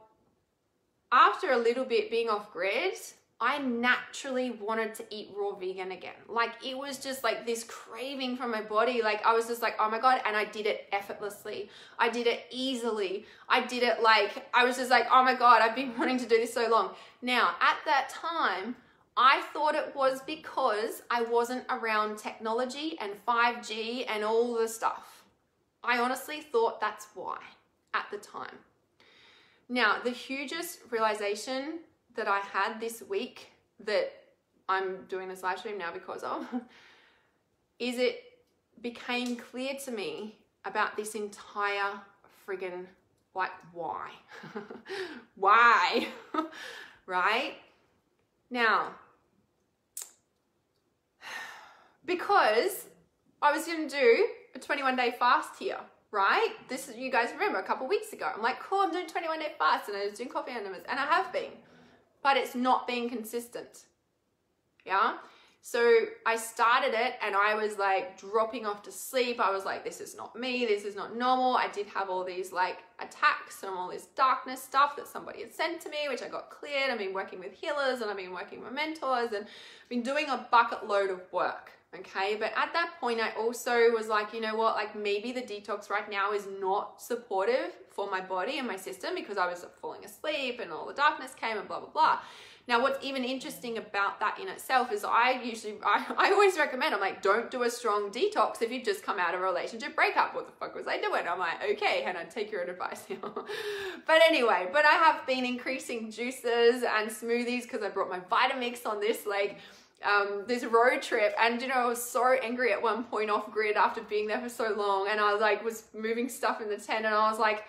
after a little bit being off grid, I naturally wanted to eat raw vegan again. Like, it was just like this craving from my body. Like, I was just like, oh my God. And I did it effortlessly. I did it easily. I did it like, I was just like, oh my God, I've been wanting to do this so long. Now, at that time, I thought it was because I wasn't around technology and 5G and all the stuff. I honestly thought that's why at the time. Now, the hugest realization that I had this week that I'm doing this live stream now because of is it became clear to me about this entire friggin' like why? Why? Right? Now, because I was going to do a 21-day fast here, right? This is, you guys remember a couple weeks ago. I'm like, cool, I'm doing 21-day fast, and I was doing coffee endeavors, and I have been, but it's not been consistent. Yeah. So I started it and I was like dropping off to sleep. I was like, this is not me. This is not normal. I did have all these like attacks and all this darkness stuff that somebody had sent to me, which I got cleared. I've been working with healers and I've been working with mentors and been doing a bucket load of work. Okay. But at that point, I also was like, you know what, like maybe the detox right now is not supportive for my body and my system because I was falling asleep and all the darkness came and blah, blah, blah. Now, what's even interesting about that in itself is I always recommend, I'm like, don't do a strong detox if you've just come out of a relationship breakup. What the fuck was I doing? I'm like, okay, Hannah, take your advice here. But anyway, but I have been increasing juices and smoothies because I brought my Vitamix on this like this road trip, and you know, I was so angry at one point off grid after being there for so long, and I like was moving stuff in the tent, and I was like,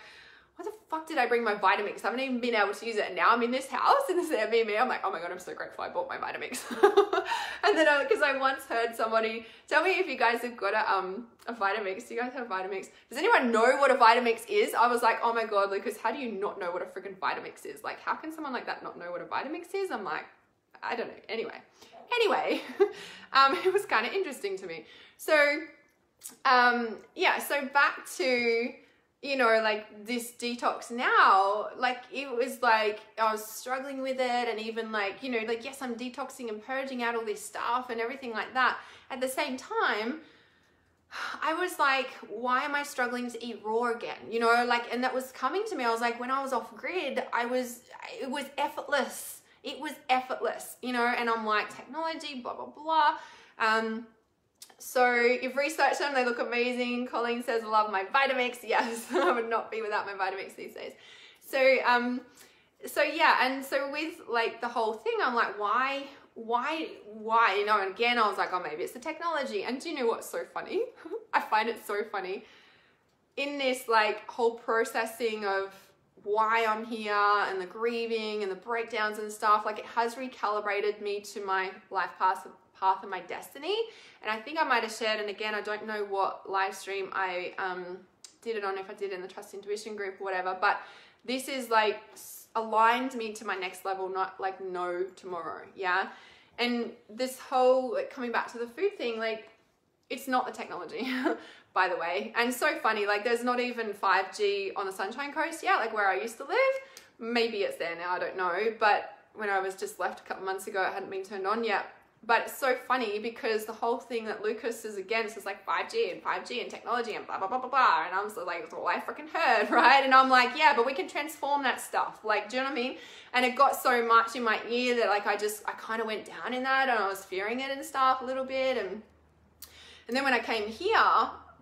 why the fuck did I bring my Vitamix? I haven't even been able to use it, and now I'm in this house in this Airbnb. I'm like, oh my God, I'm so grateful I bought my Vitamix. And then because I once heard somebody tell me if you guys have got a Vitamix. Do you guys have Vitamix? Does anyone know what a Vitamix is? I was like, oh my God, Lucas, how do you not know what a freaking Vitamix is? Like, how can someone like that not know what a Vitamix is? I'm like, I don't know. Anyway, it was kind of interesting to me. So yeah, so back to, you know, like this detox now, like it was like I was struggling with it, and even like, you know, like yes, I'm detoxing and purging out all this stuff and everything like that. At the same time, I was like, why am I struggling to eat raw again? You know, like, and that was coming to me. I was like, when I was off grid, it was effortless. It was effortless, you know, and I'm like, technology, blah, blah, blah. So you've researched them, they look amazing. Colleen says, love my Vitamix. Yes, I would not be without my Vitamix these days. So yeah, and so with like the whole thing, I'm like, why, you know, and again, I was like, oh, maybe it's the technology. And do you know what's so funny? I find it so funny in this like whole processing of why I'm here and the grieving and the breakdowns and stuff, like it has recalibrated me to my life path and my destiny. And I think I might have shared, and again, I don't know what live stream I did it on, if I did it in the Trust Intuition group or whatever, but this is like aligned me to my next level, not like no tomorrow. Yeah. And this whole like, coming back to the food thing, like it's not the technology by the way. And so funny, like there's not even 5G on the Sunshine Coast yet, like where I used to live. Maybe it's there now, I don't know, but when I was just left a couple months ago, it hadn't been turned on yet. But it's so funny because the whole thing that Lucas is against is like 5G and technology and blah, blah, blah, blah, blah. And I'm so like, it's all I freaking heard, right? And I'm like, yeah, but we can transform that stuff. Like, do you know what I mean? And it got so much in my ear that like, I kind of went down in that, and I was fearing it and stuff a little bit. And then when I came here,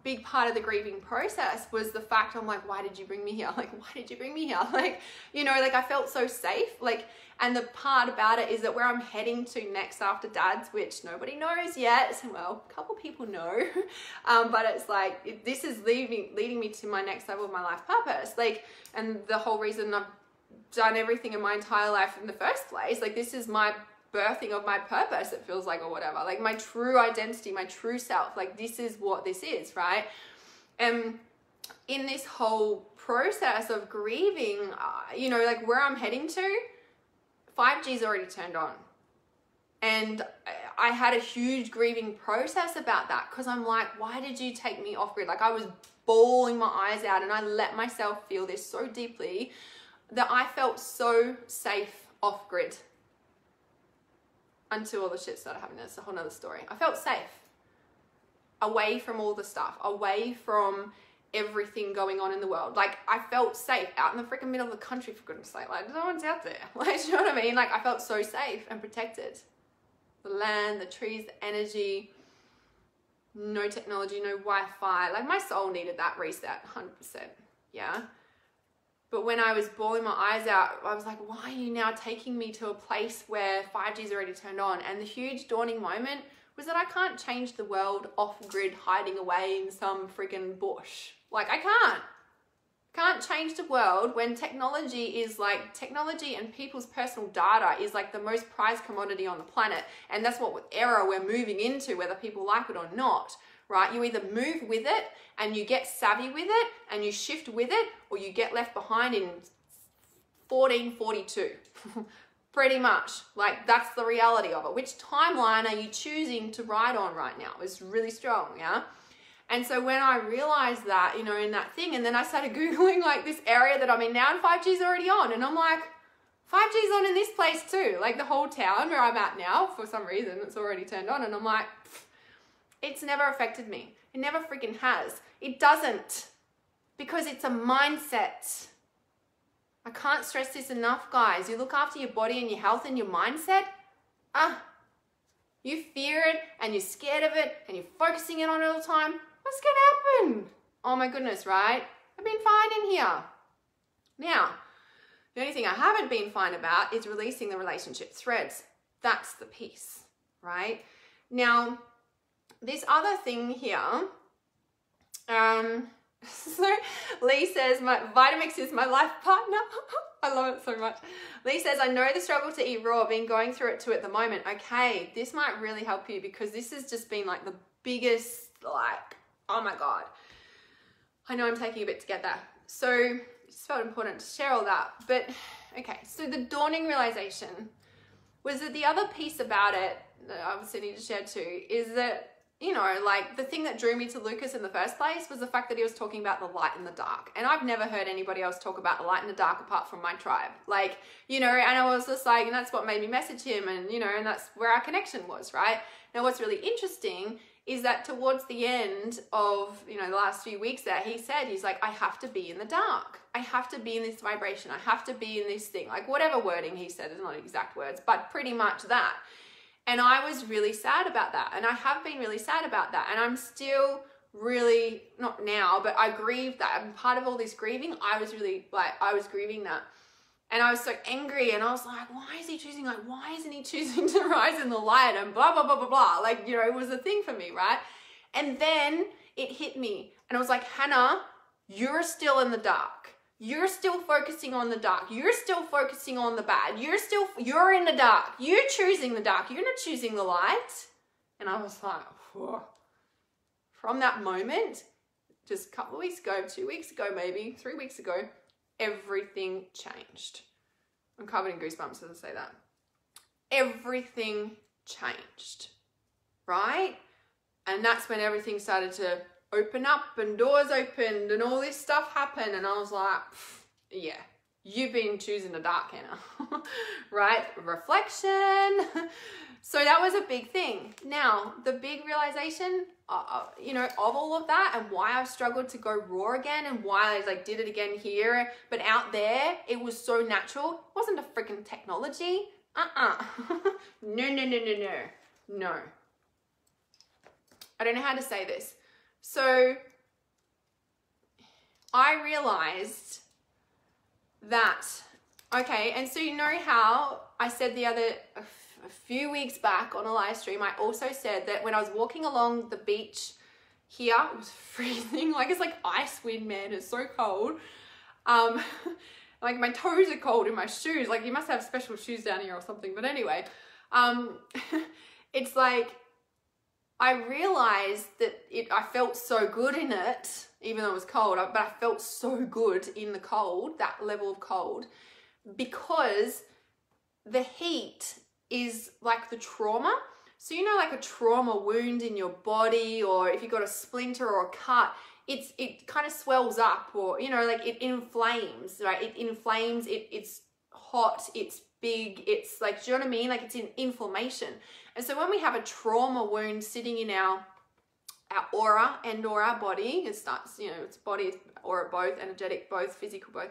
big part of the grieving process was the fact I'm like, why did you bring me here? Like, why did you bring me here? Like, you know, like I felt so safe. Like, and the part about it is that where I'm heading to next after Dad's, which nobody knows yet, well, a couple people know, but it's like, this is leading me to my next level of my life purpose. Like, and the whole reason I've done everything in my entire life in the first place, like this is my birthing of my purpose, it feels like, or whatever, like my true identity, my true self, like this is what this is, right? And in this whole process of grieving, you know, like where I'm heading to, 5G's already turned on. And I had a huge grieving process about that, because I'm like, why did you take me off grid? Like I was bawling my eyes out, and I let myself feel this so deeply that I felt so safe off grid until all the shit started happening. That's a whole nother story. I felt safe away from all the stuff, away from everything going on in the world. Like I felt safe out in the freaking middle of the country, for goodness sake. Like no one's out there. Like, you know what I mean? Like I felt so safe and protected. The land, the trees, the energy, no technology, no Wi-Fi. Like my soul needed that reset, 100%. Yeah. But when I was bawling my eyes out, I was like, why are you now taking me to a place where 5G's already turned on? And the huge dawning moment was that I can't change the world off grid, hiding away in some freaking bush. Like I can't change the world when technology is like, technology and people's personal data is like the most prized commodity on the planet. And that's what era we're moving into, whether people like it or not, right? You either move with it and you get savvy with it and you shift with it, or you get left behind in 1442. Pretty much, like that's the reality of it. Which timeline are you choosing to ride on right now? It's really strong, yeah? And so when I realized that, you know, in that thing, and then I started Googling like this area that I'm in now, and 5G's already on, and I'm like, 5G's on in this place too. Like the whole town where I'm at now, for some reason, it's already turned on, and I'm like, it's never affected me. It never freaking has. It doesn't, because it's a mindset. I can't stress this enough, guys. You look after your body and your health and your mindset. You fear it and you're scared of it and you're focusing it on it all the time. What's gonna happen? Oh my goodness, right? I've been fine in here. Now, the only thing I haven't been fine about is releasing the relationship threads. That's the piece, right? Now, this other thing here, so Lee says, my Vitamix is my life partner. I love it so much. Lee says, I know the struggle to eat raw, been going through it too at the moment. Okay, this might really help you, because this has just been like the biggest, like, oh my God. I know I'm taking a bit to get that. So it just felt important to share all that. But okay, so the dawning realization was that the other piece about it that I obviously need to share too is that you know, like the thing that drew me to Lucas in the first place was the fact that he was talking about the light and the dark. And I've never heard anybody else talk about the light and the dark apart from my tribe. Like, you know, and I was just like, and that's what made me message him, and, you know, and that's where our connection was, right? Now, what's really interesting is that towards the end of, you know, the last few weeks there, he said, he's like, I have to be in the dark. I have to be in this vibration. I have to be in this thing. Like whatever wording he said, it's not exact words, but pretty much that. And I was really sad about that. And I have been really sad about that. And I'm still really, not now, but I grieved that. And part of all this grieving, I was really like, I was grieving that. And I was so angry, and I was like, why is he choosing, like, why isn't he choosing to rise in the light, and blah, blah, blah, blah, blah. Like, you know, it was a thing for me, right? And then it hit me, and I was like, Hannah, you're still in the dark. You're still focusing on the dark. You're still focusing on the bad. You're in the dark. You're choosing the dark. You're not choosing the light. And I was like, whoa. From that moment, just a couple of weeks ago, 2 weeks ago, maybe 3 weeks ago, everything changed. I'm covered in goosebumps as I say that. Everything changed, right? And that's when everything started to open up and doors opened and all this stuff happened. And I was like, yeah, you've been choosing the dark, Hannah, right? Reflection. So that was a big thing. Now, the big realization, you know, of all of that, and why I've struggled to go raw again, and why I like did it again here, but out there, it was so natural. It wasn't a freaking technology. No. I don't know how to say this. So I realized that, okay, and so you know how I said a few weeks back on a live stream, I also said that when I was walking along the beach here, it was freezing, like it's like ice wind, man, it's so cold. Like my toes are cold in my shoes, like you must have special shoes down here or something, but anyway, it's like, I realized that I felt so good in it, even though it was cold, but I felt so good in the cold, that level of cold, because the heat is like the trauma. So, you know, like a trauma wound in your body, or if you got a splinter or a cut, it kind of swells up, or, you know, like it inflames, right? It inflames, it's hot, it's big, it's like, do you know what I mean? Like it's in inflammation. And so when we have a trauma wound sitting in our aura and/or our body, it starts, you know, it's body, aura, both, energetic, both, physical, both.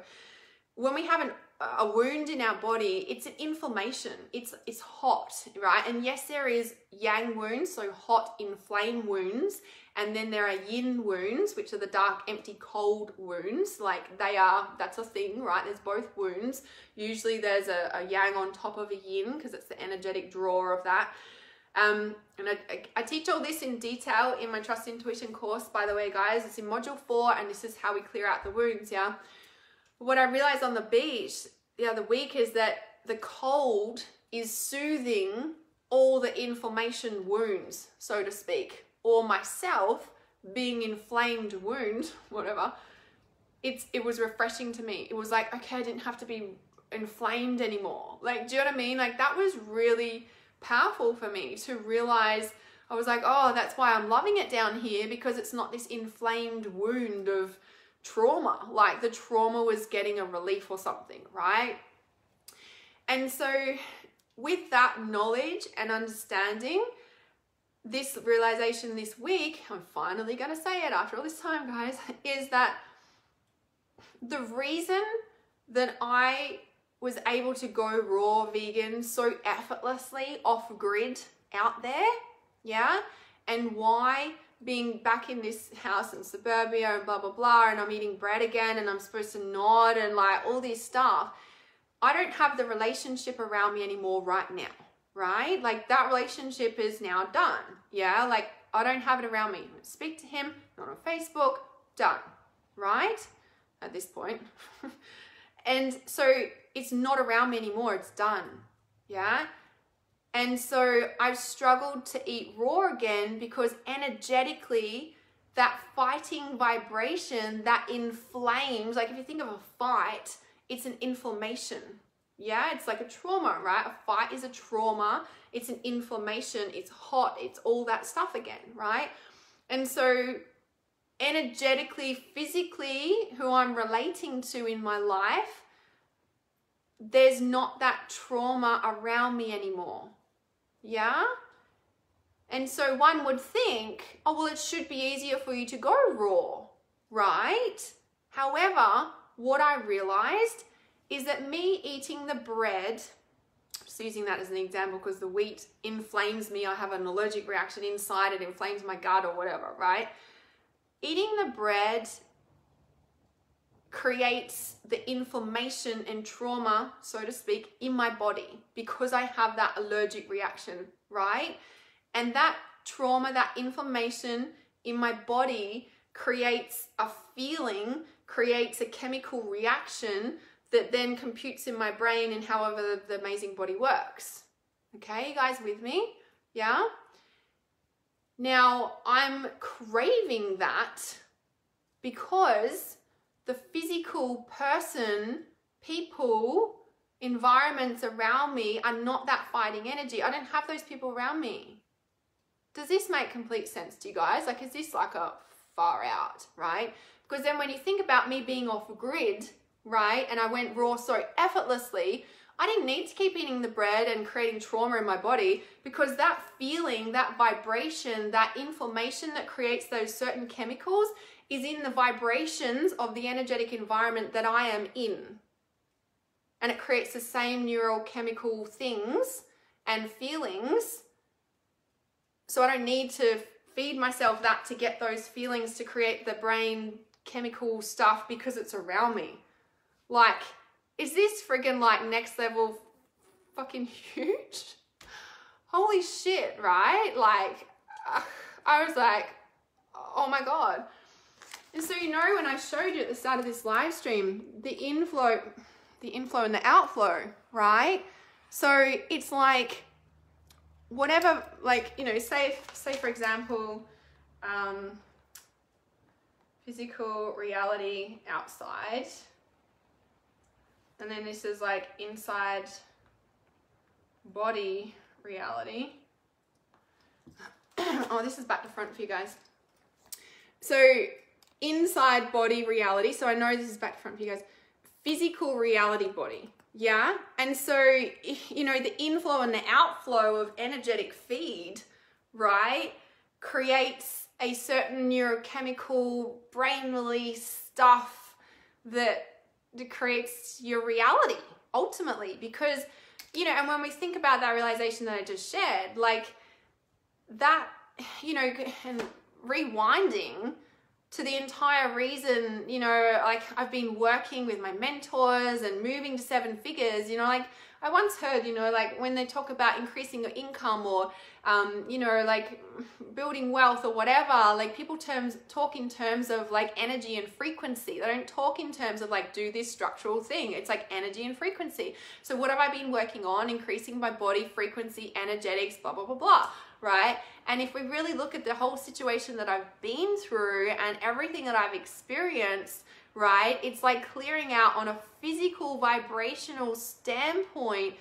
When we have a wound in our body, it's an inflammation. It's hot, right? And yes, there is yang wounds, so hot, inflamed wounds. And then there are yin wounds, which are the dark, empty, cold wounds. Like that's a thing, right? There's both wounds. Usually there's a yang on top of a yin because it's the energetic draw of that. And I teach all this in detail in my Trust Intuition course, by the way, guys. It's in module 4, and this is how we clear out the wounds, yeah? What I realized on the beach the other week is that the cold is soothing all the inflammation wounds, so to speak, or myself being inflamed wound, whatever. It was refreshing to me. It was like, okay, I didn't have to be inflamed anymore. Like, do you know what I mean? Like that was really powerful for me to realize. I was like, oh, that's why I'm loving it down here, because it's not this inflamed wound of trauma, like the trauma was getting a relief or something, right? And so with that knowledge and understanding, this realization this week, I'm finally going to say it after all this time, guys, is that the reason that I was able to go raw vegan so effortlessly off grid out there, yeah, and why being back in this house in suburbia and blah, blah, blah, and I'm eating bread again and I'm supposed to nod and like all this stuff, I don't have the relationship around me anymore right now, right? Like that relationship is now done, yeah? Like I don't have it around me. I don't speak to him, not on Facebook, done, right? At this point. And so it's not around me anymore, it's done, yeah? And so I've struggled to eat raw again because energetically, that fighting vibration that inflames, like if you think of a fight, it's an inflammation, Yeah, it's like a trauma, right? A fight is a trauma. It's an inflammation. It's hot. It's all that stuff again, right? And so energetically, physically, who I'm relating to in my life, there's not that trauma around me anymore. Yeah? And so one would think, oh, well, it should be easier for you to go raw, right? However, what I realized is that me eating the bread, just using that as an example because the wheat inflames me, I have an allergic reaction inside, it inflames my gut or whatever, right? Eating the bread creates the inflammation and trauma, so to speak, in my body because I have that allergic reaction, right? And that trauma, that inflammation in my body creates a feeling, creates a chemical reaction that then computes in my brain and however the amazing body works. Okay, you guys with me? Yeah? Now, I'm craving that because the physical person, people, environments around me are not that fighting energy. I don't have those people around me. Does this make complete sense to you guys? Like, is this like a far out, right? Because then when you think about me being off grid, right, and I went raw so effortlessly, I didn't need to keep eating the bread and creating trauma in my body because that feeling, that vibration, that inflammation that creates those certain chemicals is in the vibrations of the energetic environment that I am in. And it creates the same neurochemical things and feelings. So I don't need to feed myself that to get those feelings to create the brain chemical stuff because it's around me. Like, is this friggin' like next level fucking huge? Holy shit, right? Like, I was like, oh my God. And so, you know, when I showed you at the start of this live stream, the inflow and the outflow, right? So it's like, whatever, like, you know, say for example, physical reality outside. And then this is like inside body reality. Oh, this is back to front for you guys. So inside body reality. So I know this is back to front for you guys. Physical reality body. Yeah. And so, you know, the inflow and the outflow of energetic feed, right, creates a certain neurochemical brain release stuff that creates your reality ultimately, because, you know, and when we think about that realization that I just shared, like that, you know, and rewinding to the entire reason, you know, like I've been working with my mentors and moving to 7 figures, you know, like I once heard, you know, like when they talk about increasing your income or, you know, like building wealth or whatever, like people talk in terms of like energy and frequency. They don't talk in terms of like do this structural thing. It's like energy and frequency. So what have I been working on? Increasing my body frequency, energetics, blah, blah, blah, blah, right? And if we really look at the whole situation that I've been through and everything that I've experienced, right, it's like clearing out on a physical vibrational standpoint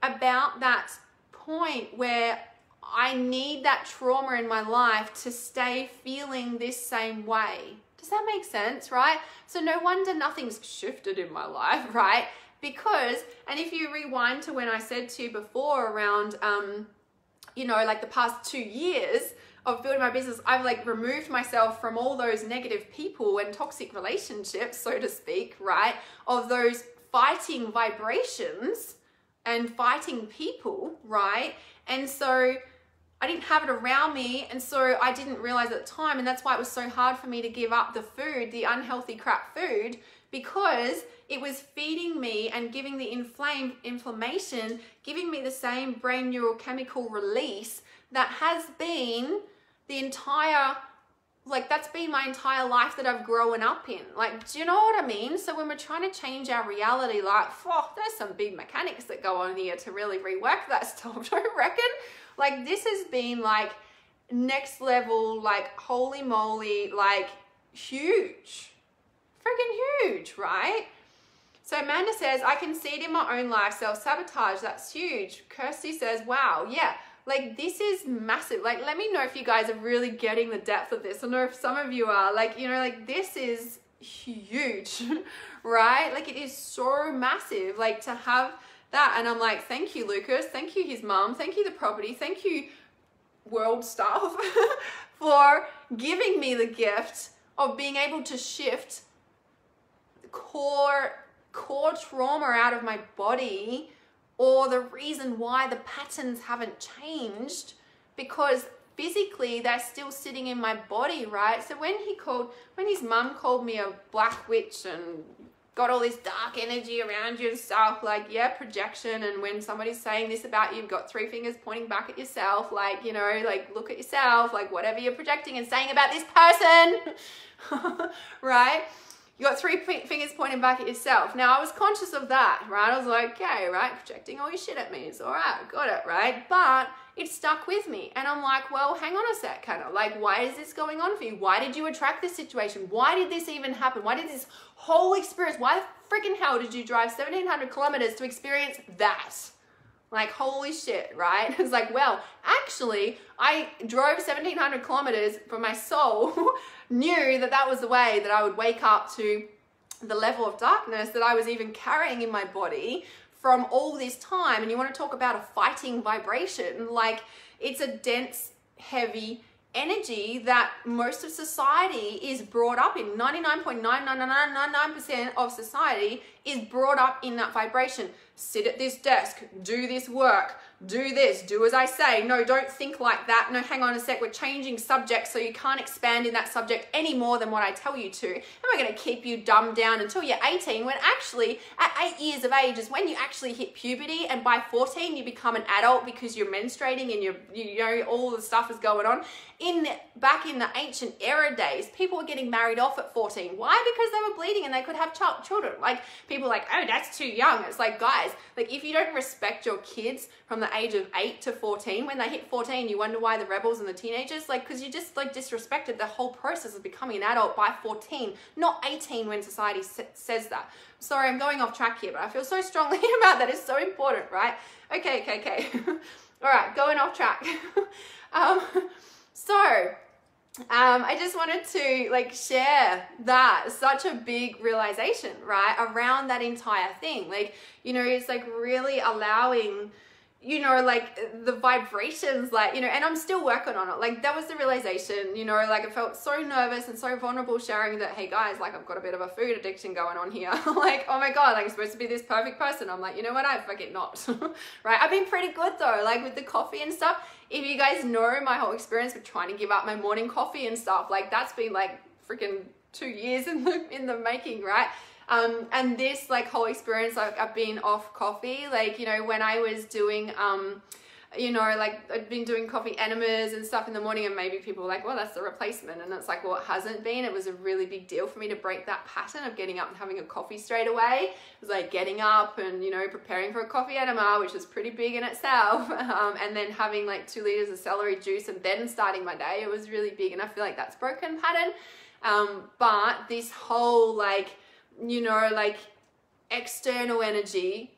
about that point where I need that trauma in my life to stay feeling this same way. Does that make sense, right? So no wonder nothing's shifted in my life, right? Because, and if you rewind to when I said to you before around, you know, like the past 2 years of building my business, I've like removed myself from all those negative people and toxic relationships, so to speak, right? Of those fighting vibrations and fighting people, right? And so I didn't have it around me, and so I didn't realize at the time, and that's why it was so hard for me to give up the food, the unhealthy crap food, because it was feeding me and giving the inflammation, giving me the same brain neurochemical release that has been the entire, like that's been my entire life that I've grown up in. Like, do you know what I mean? So when we're trying to change our reality, like, oh, there's some big mechanics that go on here to really rework that stuff, don't you reckon? Like this has been like next level, like holy moly, like huge, freaking huge, right? So Amanda says, I can see it in my own life, self-sabotage, that's huge. Kirsty says, wow, yeah, like this is massive. Like, let me know if you guys are really getting the depth of this. I know if some of you are, like, you know, like this is huge, right? Like it is so massive, like to have that. And I'm like, thank you, Lucas. Thank you, his mom. Thank you, the property. Thank you, world stuff, for giving me the gift of being able to shift core trauma out of my body, or the reason why the patterns haven't changed, because physically they're still sitting in my body, right? So when his mum called me a black witch and got all this dark energy around you and stuff, like, yeah, projection. And when somebody's saying this about you, you've got 3 fingers pointing back at yourself, like, you know, like look at yourself, like whatever you're projecting and saying about this person, right? You got 3 fingers pointing back at yourself. Now, I was conscious of that, right? I was like, okay, right, projecting all your shit at me. It's all right, got it, right? But it stuck with me. And I'm like, well, hang on a sec, kind of. Like, why is this going on for you? Why did you attract this situation? Why did this even happen? Why did this whole experience, why the freaking hell did you drive 1,700 kilometers to experience that? Like, holy shit, right? It's like, well, actually, I drove 1,700 kilometers for my soul, knew that that was the way that I would wake up to the level of darkness that I was even carrying in my body from all this time. And you want to talk about a fighting vibration, like it's a dense, heavy energy that most of society is brought up in. 99.99999% of society is brought up in that vibration. Sit at this desk, do this work, do this, do as I say. No, don't think like that. No, hang on a sec, we're changing subjects, so you can't expand in that subject any more than what I tell you to. And we're going to keep you dumbed down until you're 18, when actually at 8 years of age is when you actually hit puberty, and by 14 you become an adult because you're menstruating and you know all the stuff is going on. Back in the ancient era days, people were getting married off at 14. Why? Because they were bleeding and they could have children. Like, people are like, oh, that's too young. It's like, guys, like if you don't respect your kids from the age of 8 to 14, when they hit 14, you wonder why the rebels and the teenagers, like, because you just like disrespected the whole process of becoming an adult by 14, not 18 when society says that. Sorry, I'm going off track here, but I feel so strongly about that. It's so important, right? Okay. All right, going off track. I just wanted to like share that, such a big realization, right, around that entire thing. Like, you know, it's like really allowing, you know, like the vibrations, like, you know, and I'm still working on it. Like, that was the realization, you know, like I felt so nervous and so vulnerable sharing that, hey guys, like I've got a bit of a food addiction going on here. Like, oh my God, like I'm supposed to be this perfect person. I'm like, you know what, I fucking not. Right? I've been pretty good though, like with the coffee and stuff. If you guys know my whole experience with trying to give up my morning coffee and stuff, like that's been like freaking 2 years in the making, right? And this like whole experience, like I've been off coffee, like, you know, when I was doing, you know, like I'd been doing coffee enemas and stuff in the morning, and maybe people were like, well, that's the replacement. And it's like, well, it hasn't been. It was a really big deal for me to break that pattern of getting up and having a coffee straight away. It was like getting up and, you know, preparing for a coffee enema, which is pretty big in itself. And then having like 2 liters of celery juice and then starting my day. It was really big. And I feel like that's broken pattern. But this whole like, you know, like external energy,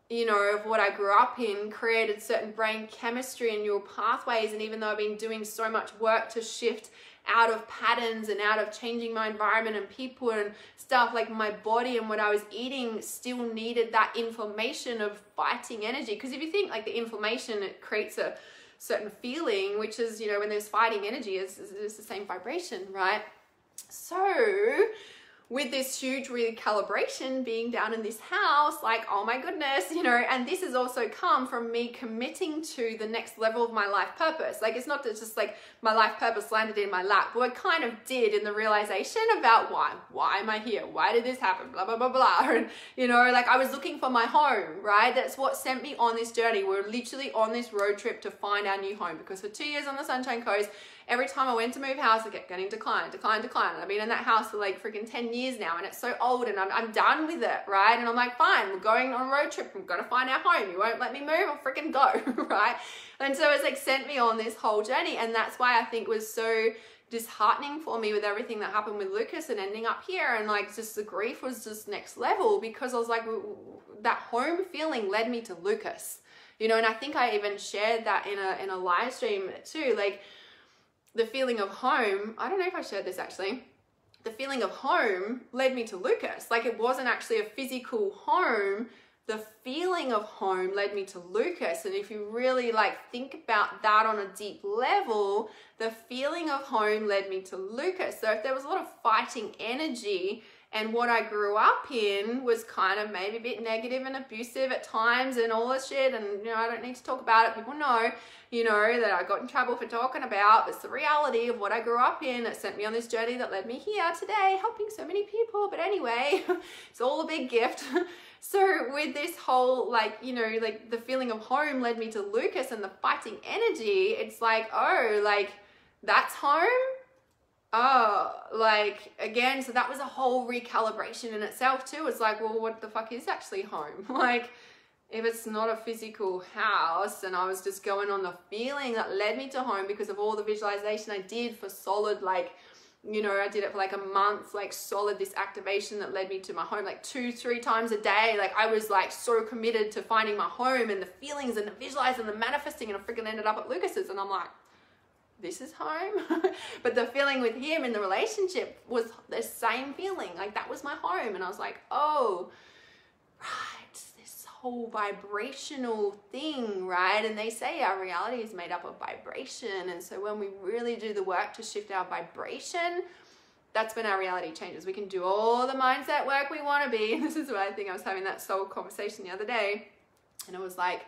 you know, of what I grew up in created certain brain chemistry and neural pathways. And even though I've been doing so much work to shift out of patterns and out of changing my environment and people and stuff, like my body and what I was eating still needed that inflammation of fighting energy. Because if you think like the inflammation, it creates a certain feeling, which is, you know, when there's fighting energy, it's the same vibration, right? So with this huge recalibration being down in this house, like, oh my goodness, you know, and this has also come from me committing to the next level of my life purpose. Like, it's not just like my life purpose landed in my lap, but it kind of did in the realization about why am I here? Why did this happen? Blah, blah, blah, blah. And, you know, like I was looking for my home, right? That's what sent me on this journey. We're literally on this road trip to find our new home, because for 2 years on the Sunshine Coast, every time I went to move house, I kept getting declined. And I've been in that house for like freaking 10 years now, and it's so old, and I'm done with it, right? And I'm like, fine, we're going on a road trip. I'm going to find our home. You won't let me move? I'll freaking go, right? And so it's like sent me on this whole journey. And that's why I think was so disheartening for me with everything that happened with Lucas and ending up here, and like just the grief was just next level, because I was like, that home feeling led me to Lucas, you know. And I think I even shared that in a live stream too, like the feeling of home. I don't know if I shared this actually. The feeling of home led me to Lucas. Like it wasn't actually a physical home. The feeling of home led me to Lucas. And if you really like think about that on a deep level, the feeling of home led me to Lucas. So if there was a lot of fighting energy, and what I grew up in was kind of maybe a bit negative and abusive at times and all this shit, and you know, I don't need to talk about it. People know, you know, that I got in trouble for talking about. It's the reality of what I grew up in that sent me on this journey that led me here today, helping so many people. But anyway, it's all a big gift. So with this whole, like, you know, like the feeling of home led me to Lucas, and the fighting energy, it's like, oh, like that's home. Oh, like again, so that was a whole recalibration in itself too. It's like, well, what the fuck is actually home? Like if it's not a physical house, and I was just going on the feeling that led me to home because of all the visualization I did for solid, like, you know, I did it for like a month, like solid, this activation that led me to my home, like 2-3 times a day. Like I was like so committed to finding my home and the feelings and the visualizing and the manifesting, and I freaking ended up at Lucas's, and I'm like, this is home. But the feeling with him in the relationship was the same feeling. Like that was my home. And I was like, oh, right, this whole vibrational thing, right? And they say our reality is made up of vibration. And so when we really do the work to shift our vibration, that's when our reality changes. We can do all the mindset work we want to be. And this is why I think I was having that soul conversation the other day. And it was like,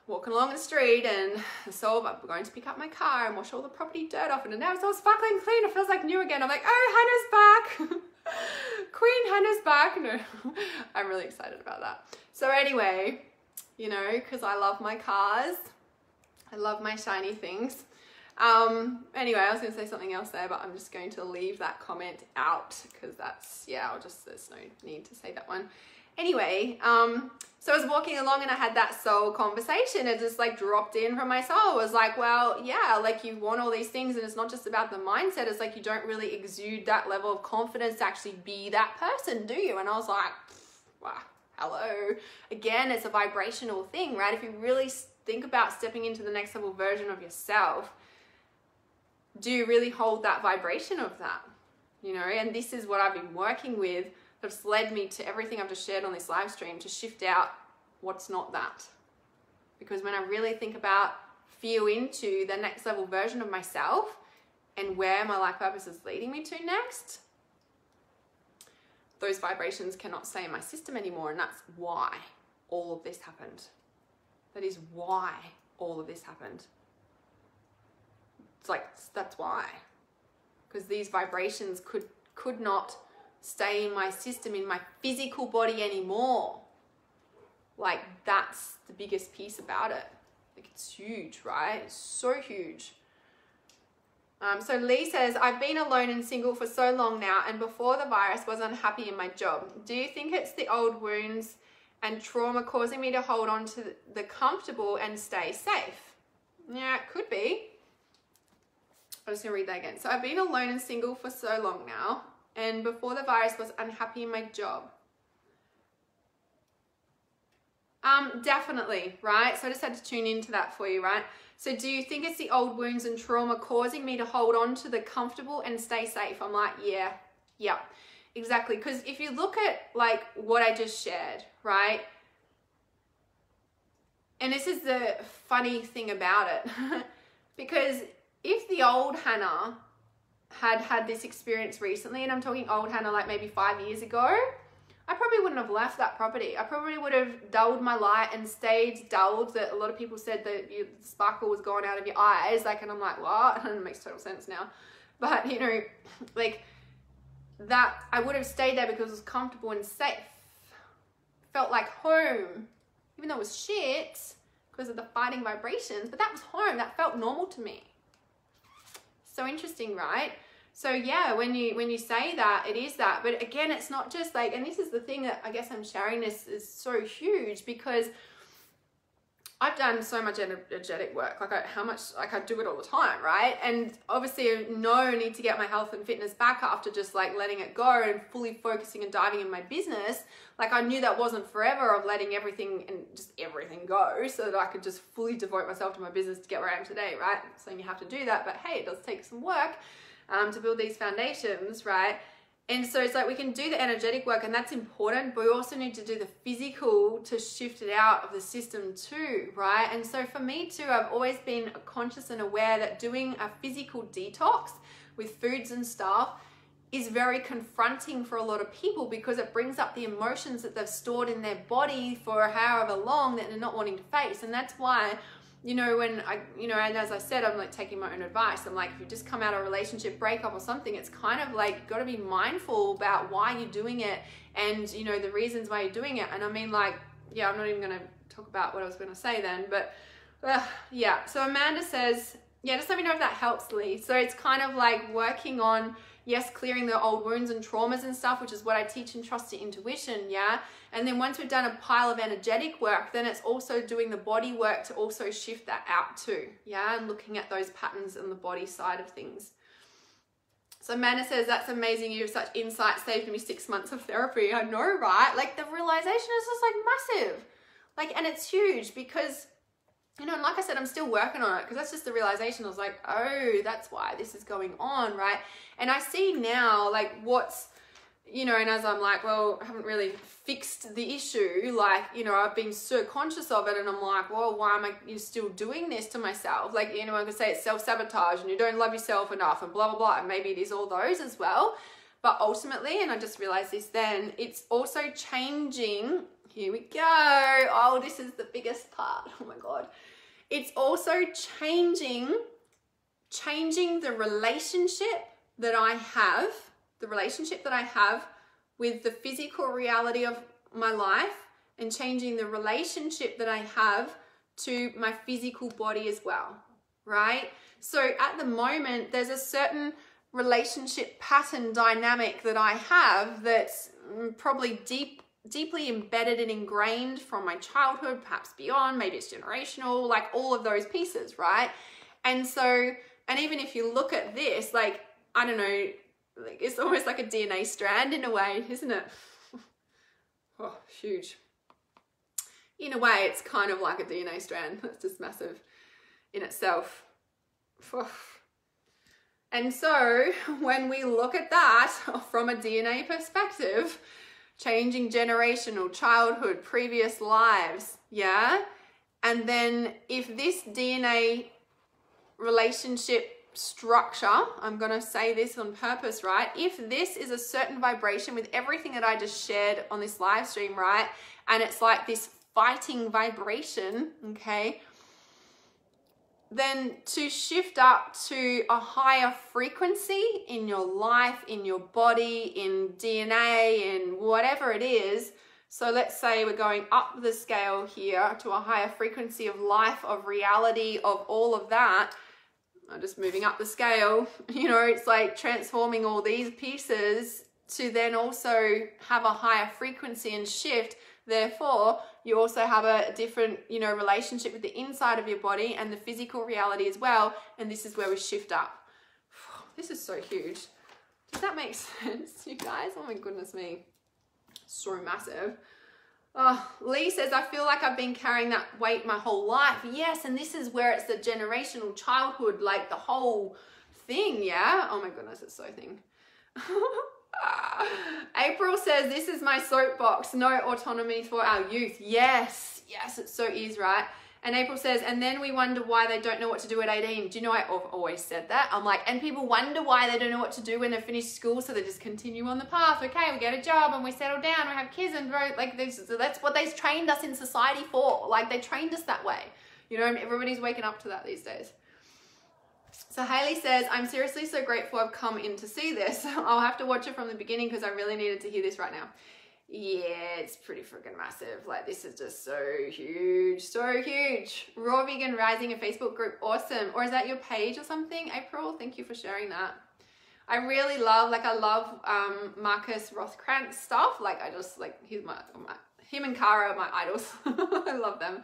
walking along the street, and so I'm going to pick up my car and wash all the property dirt off, and now it's all sparkling clean. It feels like new again. I'm like, oh, Hannah's back. Queen Hannah's back. No, I'm really excited about that. So anyway, you know, because I love my cars. I love my shiny things. Anyway, I was going to say something else there, but I'm just going to leave that comment out because that's, yeah, there's no need to say that one. Anyway, so I was walking along and I had that soul conversation. It just like dropped in from my soul. It was like, well, yeah, like you want all these things, and it's not just about the mindset. It's like you don't really exude that level of confidence to actually be that person, do you? And I was like, wow, hello. Again, it's a vibrational thing, right? If you really think about stepping into the next level version of yourself, do you really hold that vibration of that? You know, and this is what I've been working with. That's led me to everything I've just shared on this live stream, to shift out what's not that. Because when I really think about, feel into the next level version of myself and where my life purpose is leading me to next, those vibrations cannot stay in my system anymore. And that's why all of this happened. That is why all of this happened. It's like, that's why. Because these vibrations could not stay in my system, in my physical body anymore. Like that's the biggest piece about it. Like it's huge, right? It's so huge. So Lee says, I've been alone and single for so long now, and before the virus was unhappy in my job. Do you think it's the old wounds and trauma causing me to hold on to the comfortable and stay safe? Yeah, it could be. I'm just gonna read that again. So I've been alone and single for so long now, and before the virus was unhappy in my job. Definitely, right? So I just had to tune into that for you, right? So do you think it's the old wounds and trauma causing me to hold on to the comfortable and stay safe? I'm like, yeah, exactly. Because if you look at like what I just shared, right? And this is the funny thing about it, because if the old Hannah had this experience recently, and I'm talking old Hannah like maybe 5 years ago, I probably wouldn't have left that property. I probably would have dulled my light and stayed dulled. That a lot of people said that the sparkle was gone out of your eyes. Like, and I'm like, what? And it makes total sense now. But, you know, like that, I would have stayed there because it was comfortable and safe. Felt like home, even though it was shit because of the fighting vibrations, but that was home. That felt normal to me. So interesting, right? So yeah, when you say that, it is that. But again, it's not just like, and this is the thing that I guess I'm sharing this is so huge, because I've done so much energetic work, like I do it all the time, right? And obviously I need to get my health and fitness back after just like letting it go and fully focusing and diving in my business. Like I knew that wasn't forever of letting everything and just everything go so that I could just fully devote myself to my business to get where I am today, right? I'm saying you have to do that, but hey, it does take some work to build these foundations, right? And so it's like we can do the energetic work and that's important, but we also need to do the physical to shift it out of the system too, right? And so for me too, I've always been conscious and aware that doing a physical detox with foods and stuff is very confronting for a lot of people because it brings up the emotions that they've stored in their body for however long that they're not wanting to face. And that's why, you know, when and as I said, I'm like taking my own advice. I'm like, if you just come out of a relationship breakup or something, it's kind of like, got to be mindful about why you're doing it and, you know, the reasons why you're doing it. And I mean, like, yeah, I'm not even going to talk about what I was going to say then, but yeah. So Amanda says, yeah, just let me know if that helps, Lee. So it's kind of like working on, yes, clearing the old wounds and traumas and stuff, which is what I teach in Trust Your Intuition, yeah? And then once we've done a pile of energetic work, then it's also doing the body work to also shift that out too, yeah? And looking at those patterns in the body side of things. So Amanda says, that's amazing. You have such insight, saved me 6 months of therapy. I know, right? Like the realization is just like massive. Like, and it's huge because, you know, and like I said, I'm still working on it because that's just the realization. I was like, oh, that's why this is going on, right? And I see now, like, what's, you know, and as I'm like, well, I haven't really fixed the issue. Like, you know, I've been so conscious of it and I'm like, well, why am I still doing this to myself? Like, you know, I could say it's self-sabotage and you don't love yourself enough and blah, blah, blah. And maybe it is all those as well. But ultimately, and I just realized this then, it's also changing. Here we go. Oh, this is the biggest part. Oh my God. It's also changing the relationship that I have, with the physical reality of my life and changing the relationship that I have to my physical body as well, right? So at the moment, there's a certain relationship pattern dynamic that I have that's probably deeply embedded and ingrained from my childhood, perhaps beyond, maybe it's generational, like all of those pieces, right? And so, and even if you look at this, like, I don't know, like it's almost like a DNA strand in a way, isn't it? Oh, huge. In a way, it's kind of like a DNA strand. That's just massive in itself. And so when we look at that from a DNA perspective, changing generational, childhood, previous lives, yeah? And then if this DNA relationship structure, I'm going to say this on purpose, right? If this is a certain vibration with everything that I just shared on this live stream, right? And it's like this fighting vibration, okay? Then to shift up to a higher frequency in your life, in your body, in DNA, in whatever it is. So let's say we're going up the scale here to a higher frequency of life, of reality, of all of that. I'm just moving up the scale, you know, it's like transforming all these pieces to then also have a higher frequency and shift. Therefore, you also have a different, you know, relationship with the inside of your body and the physical reality as well. And this is where we shift up. This is so huge. Does that make sense, you guys? Oh my goodness me. So massive. Oh, Lee says, I feel like I've been carrying that weight my whole life. Yes, and this is where it's the generational childhood, like the whole thing, yeah? Oh my goodness, it's so thing. April says, this is my soapbox, no autonomy for our youth. Yes, yes, it so is, right? And April says, and then we wonder why they don't know what to do at 18. Do you know, I've always said that. I'm like, and people wonder why they don't know what to do when they finish school, so they just continue on the path. Okay, we get a job and we settle down, we have kids, and like that's what they trained us in society for. Like they trained us that way. You know, everybody's waking up to that these days. So Haley says, I'm seriously so grateful I've come in to see this. I'll have to watch it from the beginning because I really needed to hear this right now. Yeah, it's pretty freaking massive. Like this is just so huge, so huge. Raw Vegan Rising, a Facebook group, awesome. Or is that your page or something, April? Thank you for sharing that. I really love, like I love Marcus Rothkrantz stuff. Like I just like, him and Kara are my idols. I love them.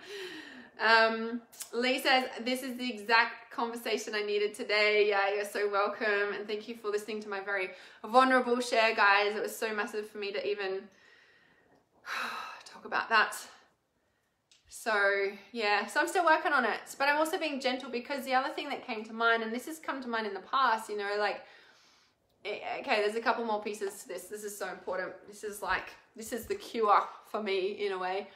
Lee says, this is the exact conversation I needed today. Yeah, you're so welcome. And thank you for listening to my very vulnerable share, guys. It was so massive for me to even talk about that. So yeah, so I'm still working on it, but I'm also being gentle, because the other thing that came to mind, and this has come to mind in the past, you know, like, okay, there's a couple more pieces to this. This is so important. This is the cure for me in a way.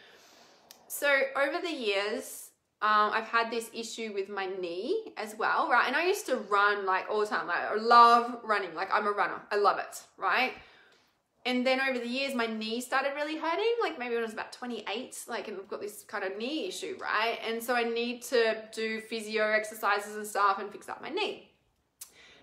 So over the years, I've had this issue with my knee as well, right? And I used to run like all the time. Like, I love running. Like, I'm a runner. I love it, right? And then over the years, my knee started really hurting, like maybe when I was about 28, like, and I've got this kind of knee issue, right? And so I need to do physio exercises and stuff and fix up my knee,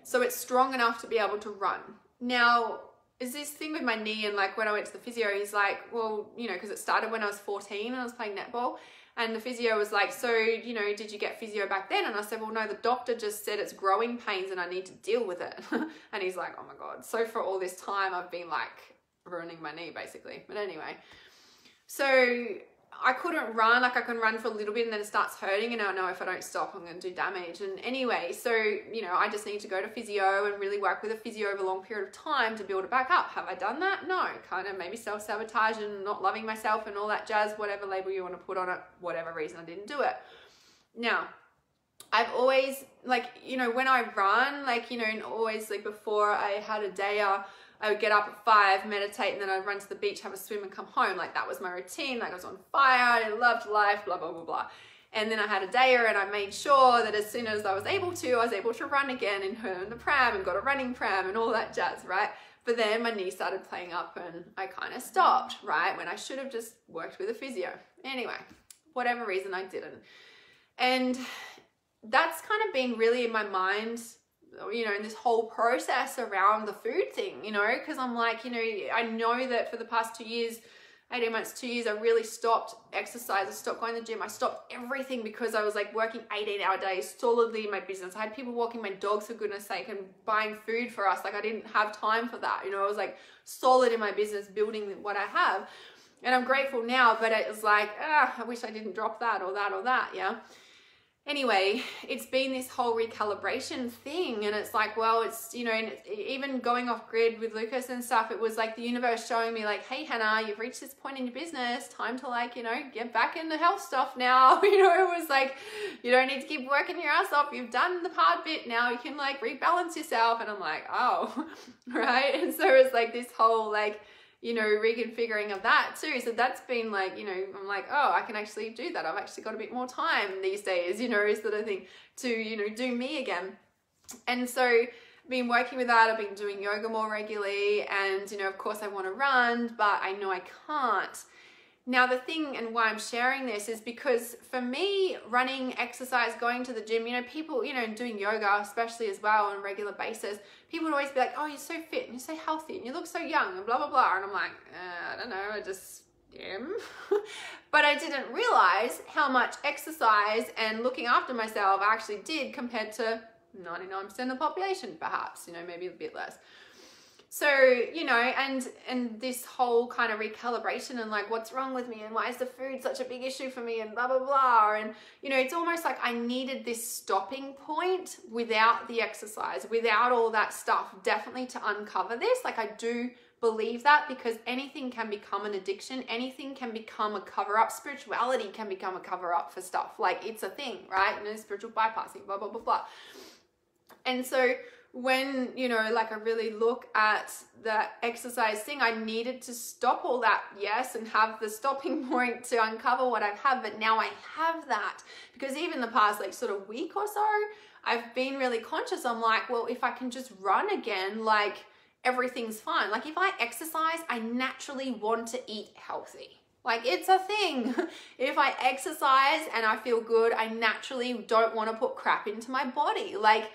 so it's strong enough to be able to run. Now, is this thing with my knee, and like when I went to the physio, he's like, well, you know, because it started when I was 14 and I was playing netball, and the physio was like, so, you know, did you get physio back then? And I said, well, no, the doctor just said it's growing pains and I need to deal with it. And he's like, oh my God. So for all this time, I've been like ruining my knee basically. But anyway, so I couldn't run. Like, I can run for a little bit and then it starts hurting, and I know if I don't stop, I'm going to do damage. And anyway, so, you know, I just need to go to physio and really work with a physio over a long period of time to build it back up. Have I done that? No. Kind of maybe self-sabotage and not loving myself and all that jazz, whatever label you want to put on it, whatever reason I didn't do it. Now, I've always, like, you know, when I run, like, you know, and always, like, before I had a day, I would get up at 5, meditate, and then I'd run to the beach, have a swim, and come home. Like, that was my routine. Like, I was on fire, I loved life, blah, blah, blah, blah. And then I had a dayer, and I made sure that as soon as I was able to run again, and her in the pram, and got a running pram, and all that jazz, right? But then my knee started playing up, and I kind of stopped, right? When I should have just worked with a physio. Anyway, whatever reason, I didn't. And that's kind of been really in my mind, you know, in this whole process around the food thing, you know, because I'm like, you know, I know that for the past 2 years, 18 months, 2 years, I really stopped exercise. I stopped going to the gym. I stopped everything because I was like working 18-hour days solidly in my business. I had people walking my dogs, for goodness sake, and buying food for us. Like, I didn't have time for that. You know, I was like solid in my business, building what I have. And I'm grateful now, but it was like, I wish I didn't drop that or that or that, yeah. Anyway, it's been this whole recalibration thing, and it's like, well, it's, you know, and even going off grid with Lucas and stuff, it was like the universe showing me like, hey, Hannah, you've reached this point in your business, time to, like, you know, get back into health stuff now. You know, it was like, you don't need to keep working your ass off. You've done the hard bit. Now you can like rebalance yourself. And I'm like, oh, right. And so it's like this whole, like, you know, reconfiguring of that too. So that's been like, you know, I'm like, oh, I can actually do that. I've actually got a bit more time these days, you know, sort of thing, to, you know, do me again. And so I've been working with that. I've been doing yoga more regularly, and, you know, of course I want to run, but I know I can't. Now, the thing, and why I'm sharing this, is because for me, running, exercise, going to the gym, you know, people, you know, doing yoga especially as well on a regular basis, people would always be like, oh, you're so fit and you're so healthy and you look so young and blah, blah, blah. And I'm like, I don't know, I just am. But I didn't realize how much exercise and looking after myself I actually did compared to 99% of the population, perhaps, you know, maybe a bit less. So, you know, and this whole kind of recalibration and like, what's wrong with me and why is the food such a big issue for me and blah, blah, blah. And, you know, it's almost like I needed this stopping point without the exercise, without all that stuff, definitely to uncover this. Like, I do believe that, because anything can become an addiction. Anything can become a cover-up. Spirituality can become a cover-up for stuff. Like, it's a thing, right? You know, spiritual bypassing, blah, blah, blah, blah. And so when, you know, like I really look at the exercise thing, I needed to stop all that, yes, and have the stopping point to uncover what I've had. But now I have that, because even the past like sort of week or so, I've been really conscious. I'm like, well, if I can just run again, like everything's fine. Like if I exercise, I naturally want to eat healthy. Like, it's a thing. If I exercise and I feel good, I naturally don't want to put crap into my body. Like,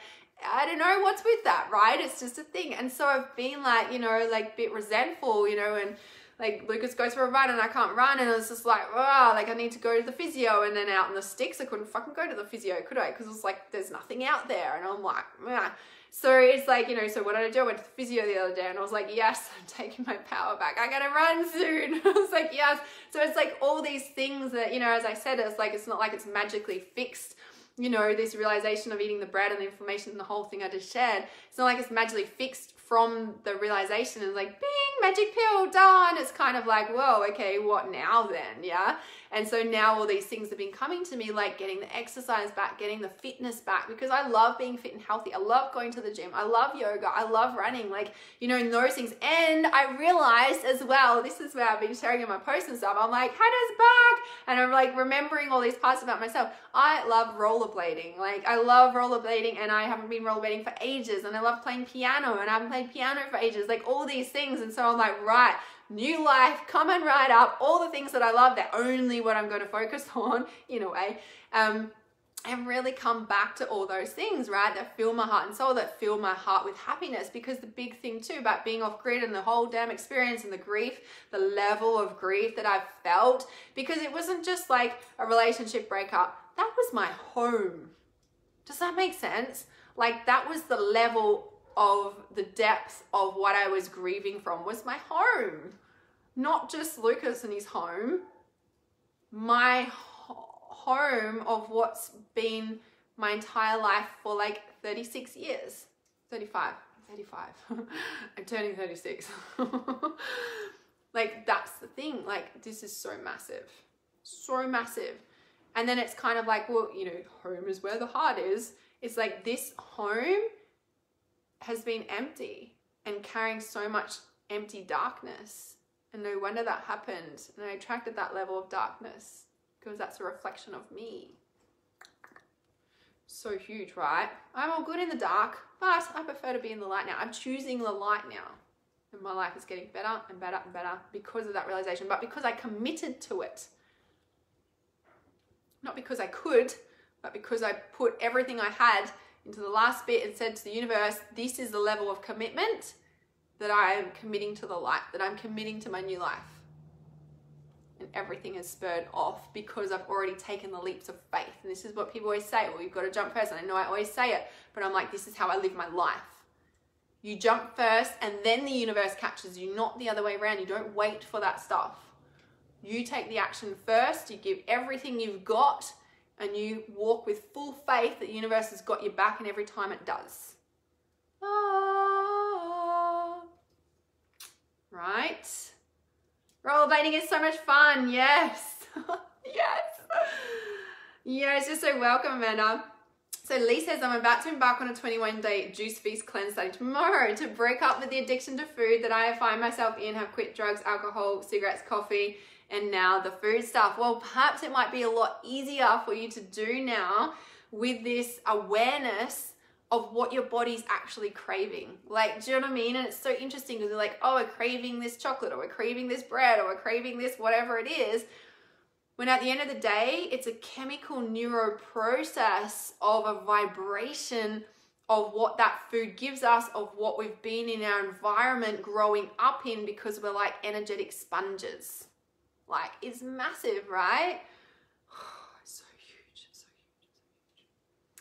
I don't know what's with that, right? It's just a thing. And so I've been like, you know, like a bit resentful, you know, and like Lucas goes for a run and I can't run, and it's just like, oh, like I need to go to the physio, and then out in the sticks I couldn't fucking go to the physio, could I? Because it's like there's nothing out there, and I'm like, meh. So it's like, you know, so what did I do? I went to the physio the other day and I was like, yes, I'm taking my power back. I gotta run soon. I was like, yes. So it's like all these things that, you know, as I said, it's like, it's not like it's magically fixed. You know, this realization of eating the bread and the inflammation and the whole thing I just shared. It's not like it's magically fixed from the realization and like, bing, magic pill, done. It's kind of like, whoa, okay, what now then? Yeah. And so now all these things have been coming to me, like getting the exercise back, getting the fitness back, because I love being fit and healthy. I love going to the gym. I love yoga. I love running, like, you know, those things. And I realized as well, this is where I've been sharing in my posts and stuff. I'm like, Hannah's back. And I'm like remembering all these parts about myself. I love rollerblading. Like I love rollerblading, and I haven't been rollerblading for ages. And I love playing piano, and I haven't played piano for ages, like all these things. And so I'm like, right, new life coming right up, all the things that I love, they're only what I'm going to focus on in a way, and really come back to all those things, right, that fill my heart and soul, that fill my heart with happiness. Because the big thing too about being off grid and the whole damn experience and the grief, the level of grief that I've felt, because it wasn't just like a relationship breakup, that was my home. Does that make sense? Like that was the level of the depth of what I was grieving from, was my home. Not just Lucas and his home, my home of what's been my entire life for like 36 years, 35. I'm turning 36. Like that's the thing, like this is so massive, so massive. And then it's kind of like, well, you know, home is where the heart is. It's like this home has been empty and carrying so much empty darkness, and no wonder that happened. And I attracted that level of darkness because that's a reflection of me. So huge, right? I'm all good in the dark, but I prefer to be in the light now. I'm choosing the light now, and my life is getting better and better and better because of that realization, but because I committed to it. Not because I could, but because I put everything I had into the last bit and said to the universe, this is the level of commitment that I am committing to the light, that I'm committing to my new life. And everything is spurred off because I've already taken the leaps of faith. And this is what people always say, well, you've got to jump first. And I know I always say it, but I'm like, this is how I live my life. You jump first and then the universe catches you, not the other way around. You don't wait for that stuff. You take the action first, you give everything you've got, and you walk with full faith that the universe has got your back, and every time it does. Ah. Right? Rollerblading is so much fun. Yes. Yes. Yes, you're so welcome, Amanda. So Lee says, I'm about to embark on a 21-day juice feast cleanse starting tomorrow to break up with the addiction to food that I find myself in, have quit drugs, alcohol, cigarettes, coffee, and now the food stuff. Well, perhaps it might be a lot easier for you to do now with this awareness of what your body's actually craving. Like, do you know what I mean? And it's so interesting because they're like, oh, we're craving this chocolate, or we're craving this bread, or we're craving this, whatever it is. When at the end of the day, it's a chemical neuro process of a vibration of what that food gives us, of what we've been in our environment growing up in, because we're like energetic sponges. Like, it's massive, right? So huge, so huge, so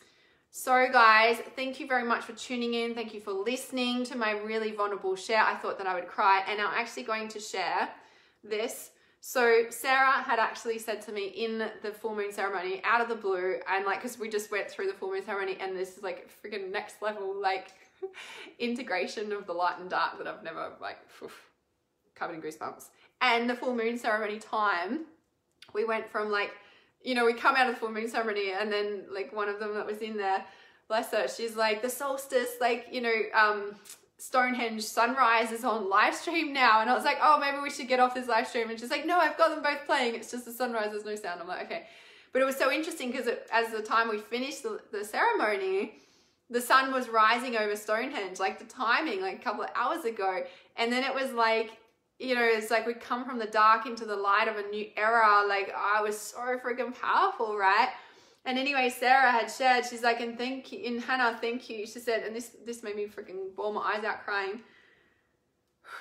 huge. So guys, thank you very much for tuning in. Thank you for listening to my really vulnerable share. I thought that I would cry, and I'm actually going to share this. So Sarah had actually said to me in the full moon ceremony, out of the blue, and like, cause we just went through the full moon ceremony, and this is like freaking next level, like integration of the light and dark that I've never, like, covered in goosebumps. And the full moon ceremony time, we went from like, you know, we come out of the full moon ceremony, and then like one of them that was in there, bless her, she's like, the solstice, like, you know, Stonehenge sunrise is on live stream now. And I was like, oh, maybe we should get off this live stream. And she's like, no, I've got them both playing. It's just the sunrise, there's no sound. I'm like, okay. But it was so interesting because as the time we finished the ceremony, the sun was rising over Stonehenge, like the timing, like a couple of hours ago. And then it was like, you know, it's like we come from the dark into the light of a new era. Like, I was so freaking powerful, right? And anyway, Sarah had shared, she's like, and thank you, and Hannah, thank you. She said, and this made me freaking bawl my eyes out crying.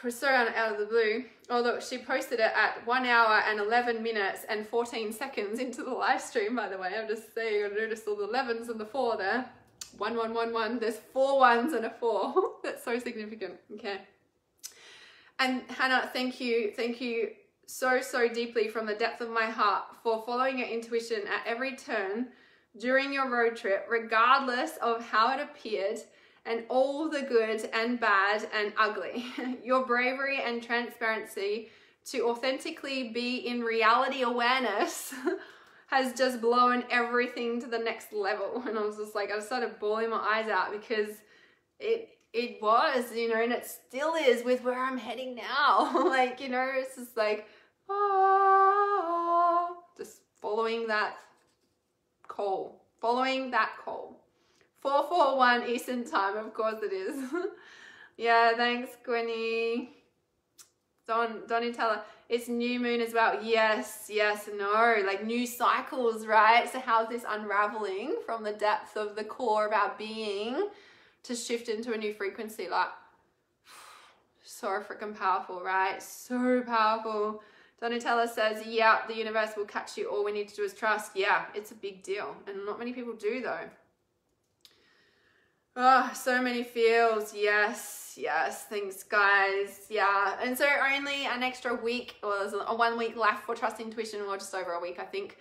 was so out of the blue. Oh look, she posted it at 1 hour and 11 minutes and 14 seconds into the live stream, by the way. I'm just saying, I noticed all the 11s and the 4 there. 1, 1, 1, 1. There's 4 1s and a 4. That's so significant. Okay. And Hannah, thank you so deeply from the depth of my heart for following your intuition at every turn during your road trip, regardless of how it appeared, and all the good and bad and ugly. Your bravery and transparency to authentically be in reality awareness has just blown everything to the next level. And I was just like, I started bawling my eyes out, because it was, you know, and it still is with where I'm heading now. Like, you know, it's just like, oh, just following that call, 441 Eastern time, of course it is. Yeah, thanks, Gwenny. Donatella, it's new moon as well. Yes, no, like new cycles, right? So how's this unraveling from the depth of the core of our being to shift into a new frequency? Like, so freaking powerful, right? So powerful. Donatella says, yeah, the universe will catch you. All we need to do is trust. Yeah, it's a big deal. And not many people do, though. Oh, so many feels. Yes, thanks, guys. Yeah, and so only an extra week, or there's a 1 week left for Trust Intuition, or just over a week, I think.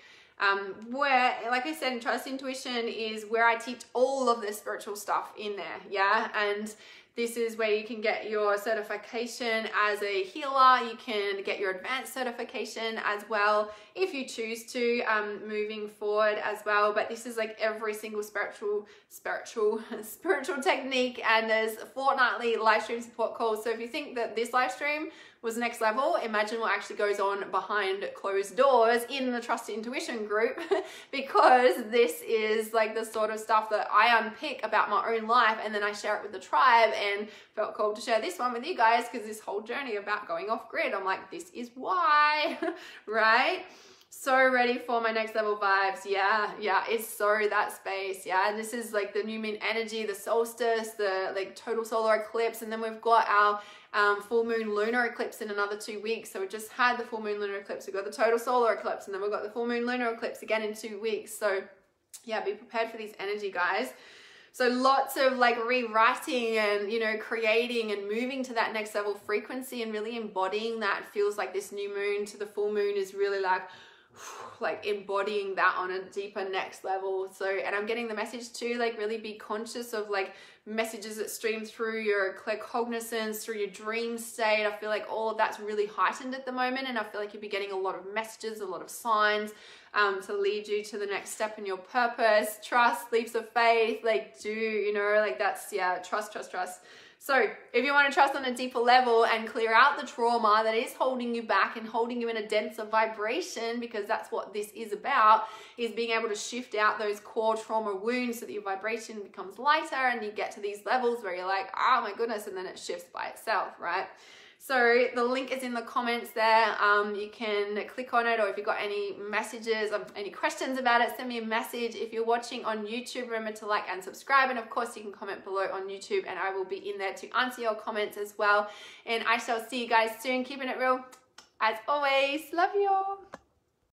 Where, like I said, Trust Intuition is where I teach all of the spiritual stuff in there. Yeah, and this is where you can get your certification as a healer. You can get your advanced certification as well if you choose to, moving forward as well. But this is like every single spiritual technique, and there's fortnightly live stream support calls. So if you think that this live stream was next level, imagine what actually goes on behind closed doors in the Trust Intuition group, because this is like the sort of stuff that I unpick about my own life, and then I share it with the tribe, and felt called to share this one with you guys, because this whole journey about going off grid, I'm like, this is why. Right? So ready for my next level vibes. Yeah, it's so that space. Yeah, and this is like the new moon energy, the solstice, the like total solar eclipse, and then we've got our full moon lunar eclipse in another 2 weeks. So we just had the full moon lunar eclipse, we've got the total solar eclipse, and then we've got the full moon lunar eclipse again in 2 weeks. So yeah, be prepared for this energy, guys. So lots of like rewriting and, you know, creating and moving to that next level frequency, and really embodying that. Feels like this new moon to the full moon is really like embodying that on a deeper next level. So, and I'm getting the message too, like really be conscious of like messages that stream through your claircognizance, through your dream state. I feel like all of that's really heightened at the moment, and I feel like you'll be getting a lot of messages, a lot of signs to lead you to the next step in your purpose. Trust, leaps of faith, like do, you know, like that's, yeah, trust. So if you want to trust on a deeper level and clear out the trauma that is holding you back and holding you in a denser vibration, because that's what this is about, is being able to shift out those core trauma wounds so that your vibration becomes lighter, and you get to these levels where you're like, oh my goodness, and then it shifts by itself, right? So the link is in the comments there. You can click on it, or if you've got any messages, any questions about it, send me a message. If you're watching on YouTube, remember to like and subscribe. And of course, you can comment below on YouTube, and I will be in there to answer your comments as well. And I shall see you guys soon. Keeping it real as always. Love you all.